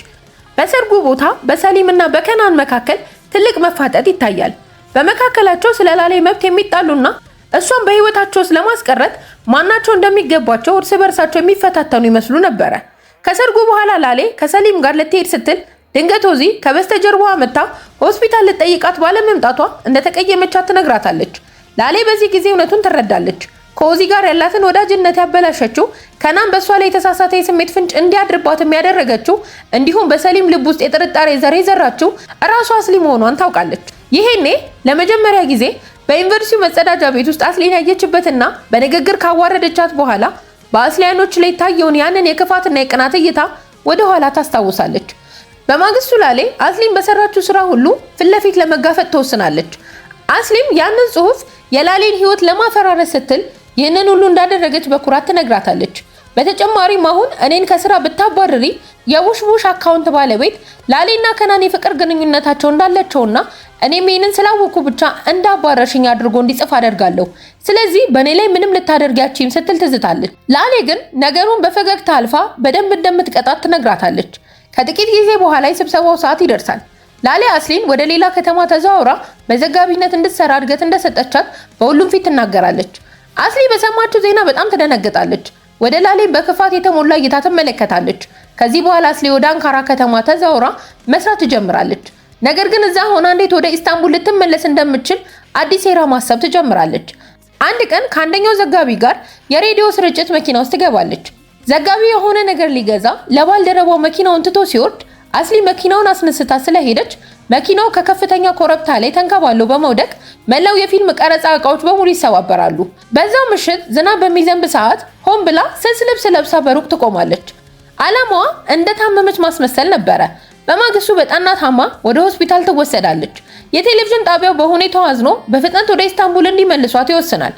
Speaker 1: በሰርጉ ቦታ በሰሊምና በከናን መካከል ትልቅ መፋጠጥ ይታያል። በመካከላቸው ስለ ላሌ መብት የሚጣሉና እሷን በህይወታቸው ለማስቀረት ማናቸው እንደሚገባቸው እርስ በርሳቸው የሚፈታተኑ ይመስሉ ነበረ። ከሰርጉ በኋላ ላሌ ከሰሊም ጋር ልትሄድ ስትል ድንገት ኦዚ ከበስተጀርባዋ መጣ ሆስፒታል ልትጠይቃት ባለመምጣቷ እንደተቀየመቻት ትነግራታለች። ላሌ በዚህ ጊዜ እውነቱን ትረዳለች። ከኦዚ ጋር ያላትን ወዳጅነት ያበላሸችው ከናን በሷ ላይ የተሳሳተ የስሜት ፍንጭ እንዲያድርባት የሚያደረገችው እንዲሁም በሰሊም ልብ ውስጥ የጥርጣሬ ዘር የዘራችው እራሷ አስሊ መሆኗን ታውቃለች። ይሄኔ ለመጀመሪያ ጊዜ በዩኒቨርሲቲው መጸዳጃ ቤት ውስጥ አስሊን ያየችበትና በንግግር ካዋረደቻት በኋላ በአስሊ አይኖች ላይ ታየውን ያንን የክፋትና የቅናት እይታ ወደ ኋላ ታስታውሳለች። በማግስቱ ላሌ አስሊን በሰራችው ስራ ሁሉ ፊት ለፊት ለመጋፈጥ ትወስናለች። አስሊም ያንን ጽሑፍ የላሌን ህይወት ለማፈራረስ ስትል ይህንን ሁሉ እንዳደረገች በኩራት ትነግራታለች። በተጨማሪም አሁን እኔን ከስራ ብታባርሪ የውሽውሽ አካውንት ባለቤት ላሌና ከናን የፍቅር ግንኙነታቸው እንዳላቸውና እኔም ይሄንን ስላወኩ ብቻ እንዳባረሽኝ አድርጎ እንዲጽፍ አደርጋለሁ። ስለዚህ በኔ ላይ ምንም ልታደርጊያችሁም ስትል ትዝታለች። ላሌ ግን ነገሩን በፈገግታ አልፋ በደንብ እንደምትቀጣት ትነግራታለች። ከጥቂት ጊዜ በኋላ የስብሰባው ሰዓት ይደርሳል። ላሌ አስሊን ወደ ሌላ ከተማ ተዛውራ በዘጋቢነት እንድትሰራ እድገት እንደሰጠቻት በሁሉም ፊት ትናገራለች። አስሊ በሰማችው ዜና በጣም ትደነግጣለች። ወደ ላሌ በክፋት የተሞላ እይታ ትመለከታለች። ከዚህ በኋላ አስሊ ወደ አንካራ ከተማ ተዛውራ መስራት ትጀምራለች። ነገር ግን እዛ ሆና እንዴት ወደ ኢስታንቡል ልትመለስ እንደምትችል አዲስ ሴራ ማሰብ ትጀምራለች። አንድ ቀን ከአንደኛው ዘጋቢ ጋር የሬዲዮ ስርጭት መኪና ውስጥ ትገባለች። ዘጋቢው የሆነ ነገር ሊገዛ ለባልደረባው መኪናውን ትቶ ሲወርድ አስሊ መኪናውን አስነስታ ስለሄደች መኪናው ከከፍተኛ ኮረብታ ላይ ተንከባሎ በመውደቅ መላው የፊልም ቀረጻ እቃዎች በሙሉ ይሰባበራሉ። በዛው ምሽት ዝናብ በሚዘንብ ሰዓት ሆን ብላ ስስ ልብስ ለብሳ በሩቅ ትቆማለች። ዓላማዋ እንደታመመች ማስመሰል ነበረ። በማግስቱ በጠና ታማ ወደ ሆስፒታል ትወሰዳለች። የቴሌቪዥን ጣቢያው በሁኔታው አዝኖ በፍጥነት ወደ ኢስታንቡል እንዲመልሷት ይወስናል።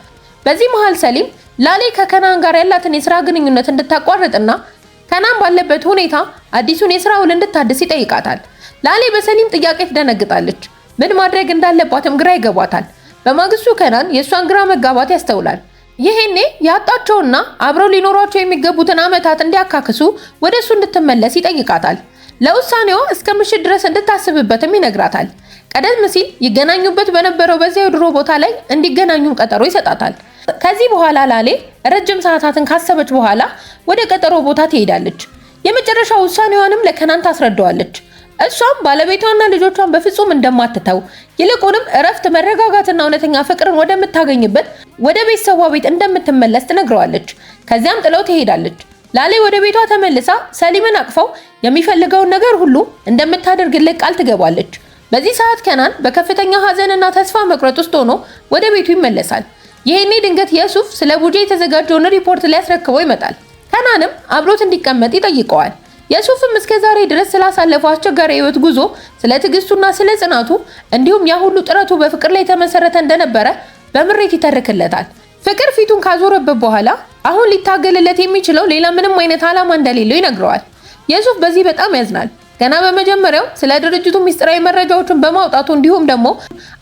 Speaker 1: በዚህ መሃል ሰሊም ላሌ ከከናን ጋር ያላትን የሥራ ግንኙነት እንድታቋርጥና ከናን ባለበት ሁኔታ አዲሱን የሥራ ውል እንድታድስ ይጠይቃታል። ላሌ በሰሊም ጥያቄ ትደነግጣለች። ምን ማድረግ እንዳለባትም ግራ ይገባታል። በማግስቱ ከናን የእሷን ግራ መጋባት ያስተውላል። ይሄኔ ያጣቸውና አብረው ሊኖሯቸው የሚገቡትን ዓመታት እንዲያካክሱ ወደ እሱ እንድትመለስ ይጠይቃታል። ለውሳኔዋ እስከ ምሽት ድረስ እንድታስብበትም ይነግራታል። ቀደም ሲል ይገናኙበት በነበረው በዚያው ድሮ ቦታ ላይ እንዲገናኙም ቀጠሮ ይሰጣታል። ከዚህ በኋላ ላሌ ረጅም ሰዓታትን ካሰበች በኋላ ወደ ቀጠሮ ቦታ ትሄዳለች። የመጨረሻ ውሳኔዋንም ለከናን ታስረዳዋለች። እሷም ባለቤቷና ልጆቿን በፍጹም እንደማትተው ይልቁንም እረፍት፣ መረጋጋትና እውነተኛ ፍቅርን ወደምታገኝበት ወደ ቤተሰቧ ቤት እንደምትመለስ ትነግረዋለች። ከዚያም ጥለው ትሄዳለች። ላሌ ወደ ቤቷ ተመልሳ ሰሊምን አቅፈው የሚፈልገውን ነገር ሁሉ እንደምታደርግለት ቃል ትገባለች። በዚህ ሰዓት ከናን በከፍተኛ ሐዘንና ተስፋ መቁረጥ ውስጥ ሆኖ ወደ ቤቱ ይመለሳል። ይሄኔ ድንገት የሱፍ ስለ ቡጄ የተዘጋጀውን ሪፖርት ሊያስረክበው ይመጣል። ከናንም አብሮት እንዲቀመጥ ይጠይቀዋል። የሱፍም እስከ ዛሬ ድረስ ስላሳለፈው አስቸጋሪ የህይወት ጉዞ፣ ስለ ትዕግስቱና ስለ ጽናቱ እንዲሁም ያ ሁሉ ጥረቱ በፍቅር ላይ የተመሰረተ እንደነበረ በምሬት ይተርክለታል። ፍቅር ፊቱን ካዞረበት በኋላ አሁን ሊታገልለት የሚችለው ሌላ ምንም አይነት ዓላማ እንደሌለው ይነግረዋል። የሱፍ በዚህ በጣም ያዝናል። ገና በመጀመሪያው ስለ ድርጅቱ ሚስጥራዊ መረጃዎችን በማውጣቱ እንዲሁም ደግሞ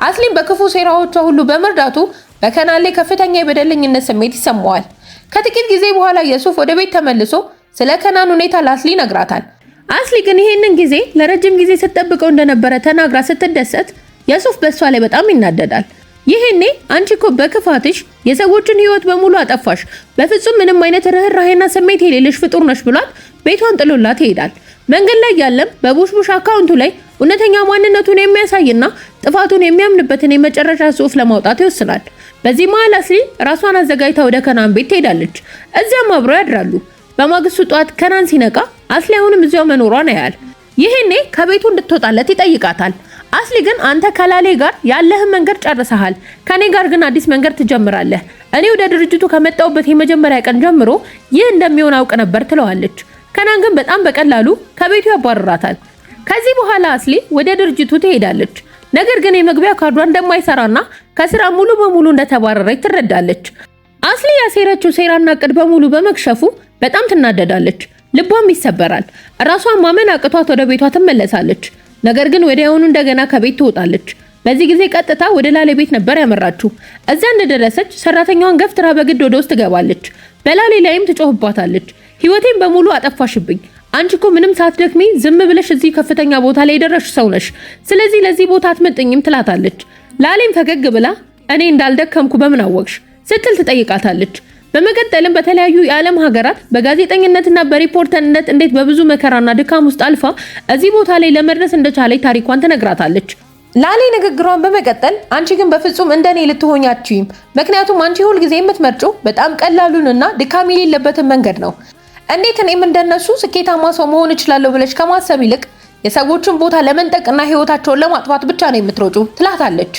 Speaker 1: አስሊን በክፉ ሴራዎቿ ሁሉ በመርዳቱ በከናን ላይ ከፍተኛ የበደለኝነት ስሜት ይሰማዋል። ከጥቂት ጊዜ በኋላ የሱፍ ወደ ቤት ተመልሶ ስለ ከናን ሁኔታ ለአስሊ ይነግራታል። አስሊ ግን ይሄንን ጊዜ ለረጅም ጊዜ ስትጠብቀው እንደነበረ ተናግራ ስትደሰት የሱፍ በሷ ላይ በጣም ይናደዳል። ይሄኔ አንቺ እኮ በክፋትሽ የሰዎችን ህይወት በሙሉ አጠፋሽ፣ በፍጹም ምንም አይነት ርህራሄና ስሜት የሌለሽ ፍጡር ነሽ ብሏት ቤቷን ጥሎላት ይሄዳል። መንገድ ላይ ያለም በቡሽቡሽ አካውንቱ ላይ እውነተኛ ማንነቱን የሚያሳይና ጥፋቱን የሚያምንበትን የመጨረሻ ጽሑፍ ለማውጣት ይወስናል። በዚህ መሃል አስሊ ራሷን አዘጋጅታ ወደ ከናን ቤት ትሄዳለች። እዚያም አብረው ያድራሉ። በማግስቱ ጠዋት ከናን ሲነቃ አስሊ አሁንም እዚያው መኖሯን ያያል። ይሄኔ ከቤቱ እንድትወጣለት ይጠይቃታል። አስሊ ግን አንተ ከላሌ ጋር ያለህን መንገድ ጨርሰሃል፣ ከኔ ጋር ግን አዲስ መንገድ ትጀምራለህ። እኔ ወደ ድርጅቱ ከመጣሁበት የመጀመሪያ ቀን ጀምሮ ይህ እንደሚሆን አውቅ ነበር ትለዋለች። ከናን ግን በጣም በቀላሉ ከቤቱ ያባርራታል። ከዚህ በኋላ አስሊ ወደ ድርጅቱ ትሄዳለች። ነገር ግን የመግቢያ ካርዷ እንደማይሰራና ከስራ ሙሉ በሙሉ እንደተባረረች ትረዳለች። አስሊ ያሴረችው ሴራና እቅድ በሙሉ በመክሸፉ በጣም ትናደዳለች። ልቧም ይሰበራል። ራሷን ማመን አቅቷት ወደ ቤቷ ትመለሳለች። ነገር ግን ወዲያውኑ እንደገና ከቤት ትወጣለች። በዚህ ጊዜ ቀጥታ ወደ ላሌ ቤት ነበር ያመራችው። እዛ እንደደረሰች ሰራተኛዋን ገፍትራ በግድ ወደ ውስጥ ትገባለች። በላሌ ላይም ትጮህባታለች። ህይወቴን በሙሉ አጠፋሽብኝ፣ አንቺ እኮ ምንም ሳትደክሚ ዝም ብለሽ እዚህ ከፍተኛ ቦታ ላይ የደረስሽ ሰው ነሽ፣ ስለዚህ ለዚህ ቦታ አትመጥኝም ትላታለች። ላሌም ፈገግ ብላ እኔ እንዳልደከምኩ በምን አወቅሽ ስትል ትጠይቃታለች። በመቀጠልም በተለያዩ የዓለም ሀገራት በጋዜጠኝነትና በሪፖርተርነት እንዴት በብዙ መከራና ድካም ውስጥ አልፋ እዚህ ቦታ ላይ ለመድረስ እንደቻለች ታሪኳን ትነግራታለች። ላሌ ንግግሯን በመቀጠል አንቺ ግን በፍጹም እንደኔ ልትሆኚ አትችይም፣ ምክንያቱም አንቺ ሁል ጊዜ የምትመርጪው በጣም ቀላሉንና ድካም የሌለበትን መንገድ ነው። እንዴት እኔም እንደነሱ ስኬታማ ሰው መሆን እችላለሁ ብለሽ ከማሰብ ይልቅ የሰዎችን ቦታ ለመንጠቅና ህይወታቸውን ለማጥፋት ብቻ ነው የምትሮጪው ትላታለች።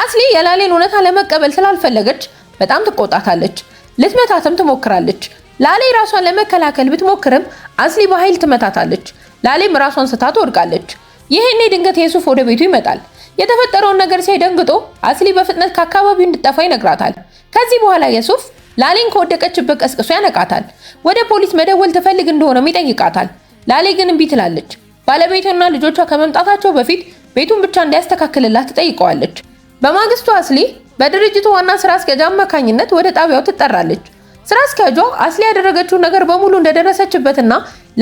Speaker 1: አስሊ የላሌን እውነታ ለመቀበል ስላልፈለገች በጣም ትቆጣታለች። ልትመታትም ትሞክራለች። ላሌ ራሷን ለመከላከል ብትሞክርም አስሊ በኃይል ትመታታለች። ላሌም ራሷን ስታ ትወድቃለች። ይሄኔ ድንገት የሱፍ ወደ ቤቱ ይመጣል። የተፈጠረውን ነገር ሲያይ ደንግጦ አስሊ በፍጥነት ከአካባቢው እንድትጠፋ ይነግራታል። ከዚህ በኋላ የሱፍ ላሌን ከወደቀችበት ቀስቅሶ ያነቃታል። ወደ ፖሊስ መደወል ትፈልግ እንደሆነም ይጠይቃታል። ላሌ ግን እምቢ ትላለች። ባለቤቷና ልጆቿ ከመምጣታቸው በፊት ቤቱን ብቻ እንዲያስተካክልላት ትጠይቀዋለች። በማግስቱ አስሊ በድርጅቱ ዋና ስራ አስኪያጅ አማካኝነት ወደ ጣቢያው ትጠራለች። ስራ አስኪያጇ አስሊ ያደረገችው ነገር በሙሉ እንደደረሰችበትና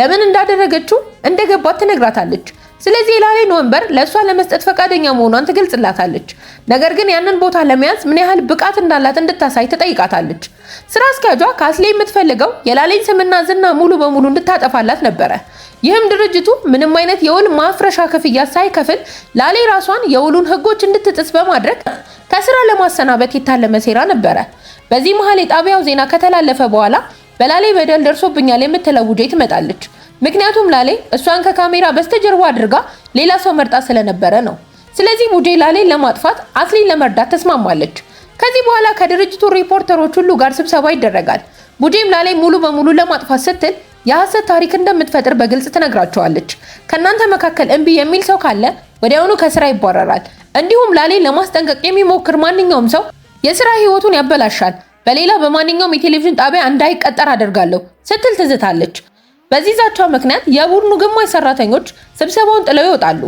Speaker 1: ለምን እንዳደረገችው እንደገባት ትነግራታለች። ስለዚህ የላሌን ወንበር ለእሷ ለመስጠት ፈቃደኛ መሆኗን ትገልጽላታለች። ነገር ግን ያንን ቦታ ለመያዝ ምን ያህል ብቃት እንዳላት እንድታሳይ ትጠይቃታለች። ስራ አስኪያጇ ከአስሊ የምትፈልገው የላሌን ስምና ዝና ሙሉ በሙሉ እንድታጠፋላት ነበረ። ይህም ድርጅቱ ምንም አይነት የውል ማፍረሻ ክፍያ ሳይከፍል ላሌ ራሷን የውሉን ህጎች እንድትጥስ በማድረግ ከስራ ለማሰናበት የታለመ ሴራ ነበረ። በዚህ መሃል የጣቢያው ዜና ከተላለፈ በኋላ በላሌ በደል ደርሶብኛል የምትለው ቡጄ ትመጣለች። ምክንያቱም ላሌ እሷን ከካሜራ በስተጀርባ አድርጋ ሌላ ሰው መርጣ ስለነበረ ነው። ስለዚህ ቡጄ ላሌን ለማጥፋት አስሊን ለመርዳት ተስማማለች። ከዚህ በኋላ ከድርጅቱ ሪፖርተሮች ሁሉ ጋር ስብሰባ ይደረጋል። ቡጄም ላሌ ሙሉ በሙሉ ለማጥፋት ስትል የሐሰት ታሪክ እንደምትፈጥር በግልጽ ትነግራቸዋለች። ከናንተ መካከል እምቢ የሚል ሰው ካለ ወዲያውኑ ከስራ ይባረራል። እንዲሁም ላሌን ለማስጠንቀቅ የሚሞክር ማንኛውም ሰው የስራ ህይወቱን ያበላሻል። በሌላ በማንኛውም የቴሌቪዥን ጣቢያ እንዳይቀጠር አደርጋለሁ ስትል ትዝታለች። በዚህ ዛቻ ምክንያት የቡድኑ ግማሽ ሰራተኞች ስብሰባውን ጥለው ይወጣሉ።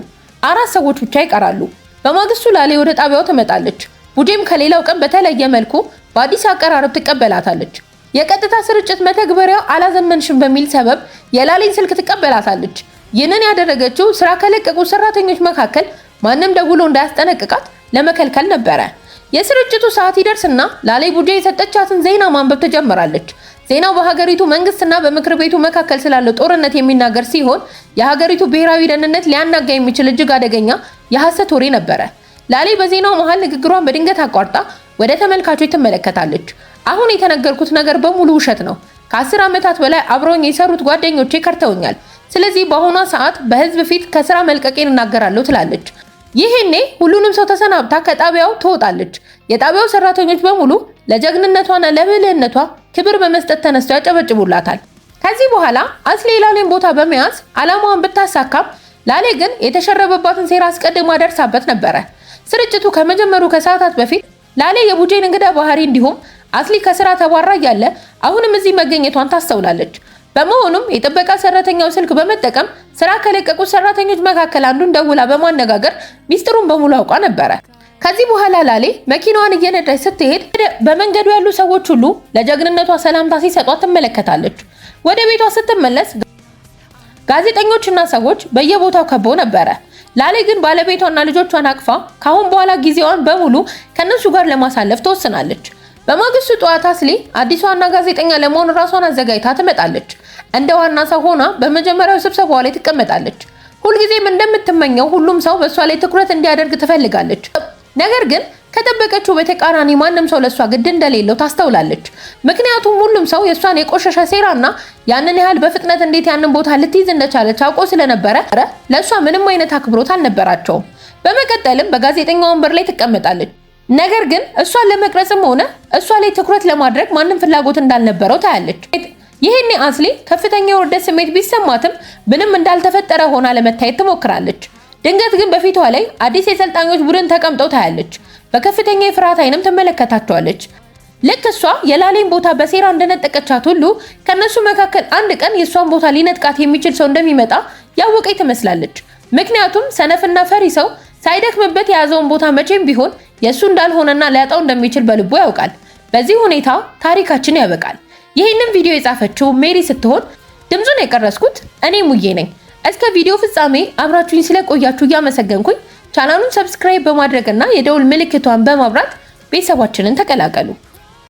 Speaker 1: 4 ሰዎች ብቻ ይቀራሉ። በማግስቱ ላሌ ወደ ጣቢያው ትመጣለች። ቡጄም ከሌላው ቀን በተለየ መልኩ በአዲስ አቀራረብ ትቀበላታለች። የቀጥታ ስርጭት መተግበሪያው አላዘመንሽም በሚል ሰበብ የላሌን ስልክ ትቀበላታለች። ይህንን ያደረገችው ስራ ከለቀቁ ሰራተኞች መካከል ማንም ደውሎ እንዳያስጠነቅቃት ለመከልከል ነበረ። የስርጭቱ ሰዓት ይደርስና ላሌ ቡጄ የሰጠቻትን ዜና ማንበብ ትጀምራለች። ዜናው በሀገሪቱ መንግስትና በምክር ቤቱ መካከል ስላለው ጦርነት የሚናገር ሲሆን የሀገሪቱ ብሔራዊ ደህንነት ሊያናጋ የሚችል እጅግ አደገኛ የሐሰት ወሬ ነበረ። ላሌ በዜናው መሃል ንግግሯን በድንገት አቋርጣ ወደ ተመልካቾች ትመለከታለች። አሁን የተነገርኩት ነገር በሙሉ ውሸት ነው። ከ10 ዓመታት በላይ አብረውኝ የሰሩት ጓደኞቼ ከርተውኛል። ስለዚህ በአሁኗ ሰዓት በህዝብ ፊት ከስራ መልቀቄን እናገራለሁ ትላለች። ይሄኔ ሁሉንም ሰው ተሰናብታ ከጣቢያው ትወጣለች። የጣቢያው ሰራተኞች በሙሉ ለጀግንነቷና ለብልህነቷ ክብር በመስጠት ተነስተው ያጨበጭቡላታል። ከዚህ በኋላ አስሊ የላሌን ቦታ በመያዝ ዓላማዋን ብታሳካም ላሌ ግን የተሸረበባትን ሴራ አስቀድማ ደርሳበት ነበረ። ስርጭቱ ከመጀመሩ ከሰዓታት በፊት ላሌ የቡጄን እንግዳ ባህሪ እንዲሁም አስሊ ከስራ ተባራ ያለ አሁንም እዚህ መገኘቷን ታስተውላለች። በመሆኑም የጥበቃ ሰራተኛው ስልክ በመጠቀም ስራ ከለቀቁ ሰራተኞች መካከል አንዱን ደውላ በማነጋገር ሚስጥሩን በሙሉ አውቃ ነበረ። ከዚህ በኋላ ላሌ መኪናዋን እየነዳች ስትሄድ በመንገዱ ያሉ ሰዎች ሁሉ ለጀግንነቷ ሰላምታ ሲሰጧት ትመለከታለች። ወደ ቤቷ ስትመለስ ጋዜጠኞችና ሰዎች በየቦታው ከበው ነበረ። ላሌ ግን ባለቤቷና ልጆቿን አቅፋ ካሁን በኋላ ጊዜዋን በሙሉ ከነሱ ጋር ለማሳለፍ ተወስናለች። በማግስቱ ጠዋት አስሊ አዲስ ዋና ጋዜጠኛ ለመሆን ራሷን አዘጋጅታ ትመጣለች። እንደ ዋና ሰው ሆና በመጀመሪያው ስብሰባዋ ላይ ትቀመጣለች። ሁልጊዜም እንደምትመኘው ሁሉም ሰው በእሷ ላይ ትኩረት እንዲያደርግ ትፈልጋለች። ነገር ግን ከጠበቀችው በተቃራኒ ማንም ሰው ለእሷ ግድ እንደሌለው ታስተውላለች። ምክንያቱም ሁሉም ሰው የእሷን የቆሸሸ ሴራና ያንን ያህል በፍጥነት እንዴት ያንን ቦታ ልትይዝ እንደቻለች አውቆ ስለነበረ ለእሷ ምንም አይነት አክብሮት አልነበራቸውም። በመቀጠልም በጋዜጠኛ ወንበር ላይ ትቀመጣለች። ነገር ግን እሷን ለመቅረጽም ሆነ እሷ ላይ ትኩረት ለማድረግ ማንም ፍላጎት እንዳልነበረው ታያለች። ይህኔ አስሊ ከፍተኛ የውርደት ስሜት ቢሰማትም ምንም እንዳልተፈጠረ ሆና ለመታየት ትሞክራለች። ድንገት ግን በፊቷ ላይ አዲስ የሰልጣኞች ቡድን ተቀምጠው ታያለች። በከፍተኛ የፍርሃት ዓይንም ትመለከታቸዋለች። ልክ እሷ የላሌን ቦታ በሴራ እንደነጠቀቻት ሁሉ ከነሱ መካከል አንድ ቀን የእሷን ቦታ ሊነጥቃት የሚችል ሰው እንደሚመጣ ያወቀች ትመስላለች። ምክንያቱም ሰነፍና ፈሪ ሰው ሳይደክምበት የያዘውን ቦታ መቼም ቢሆን የሱ እንዳልሆነና ሊያጣው እንደሚችል በልቡ ያውቃል። በዚህ ሁኔታ ታሪካችን ያበቃል። ይህንን ቪዲዮ የጻፈችው ሜሪ ስትሆን ድምጹን የቀረስኩት እኔ ሙዬ ነኝ። እስከ ቪዲዮ ፍጻሜ አብራችሁኝ ስለቆያችሁ እያመሰገንኩኝ ቻናሉን ሰብስክራይብ በማድረግና የደውል ምልክቷን በማብራት ቤተሰባችንን ተቀላቀሉ።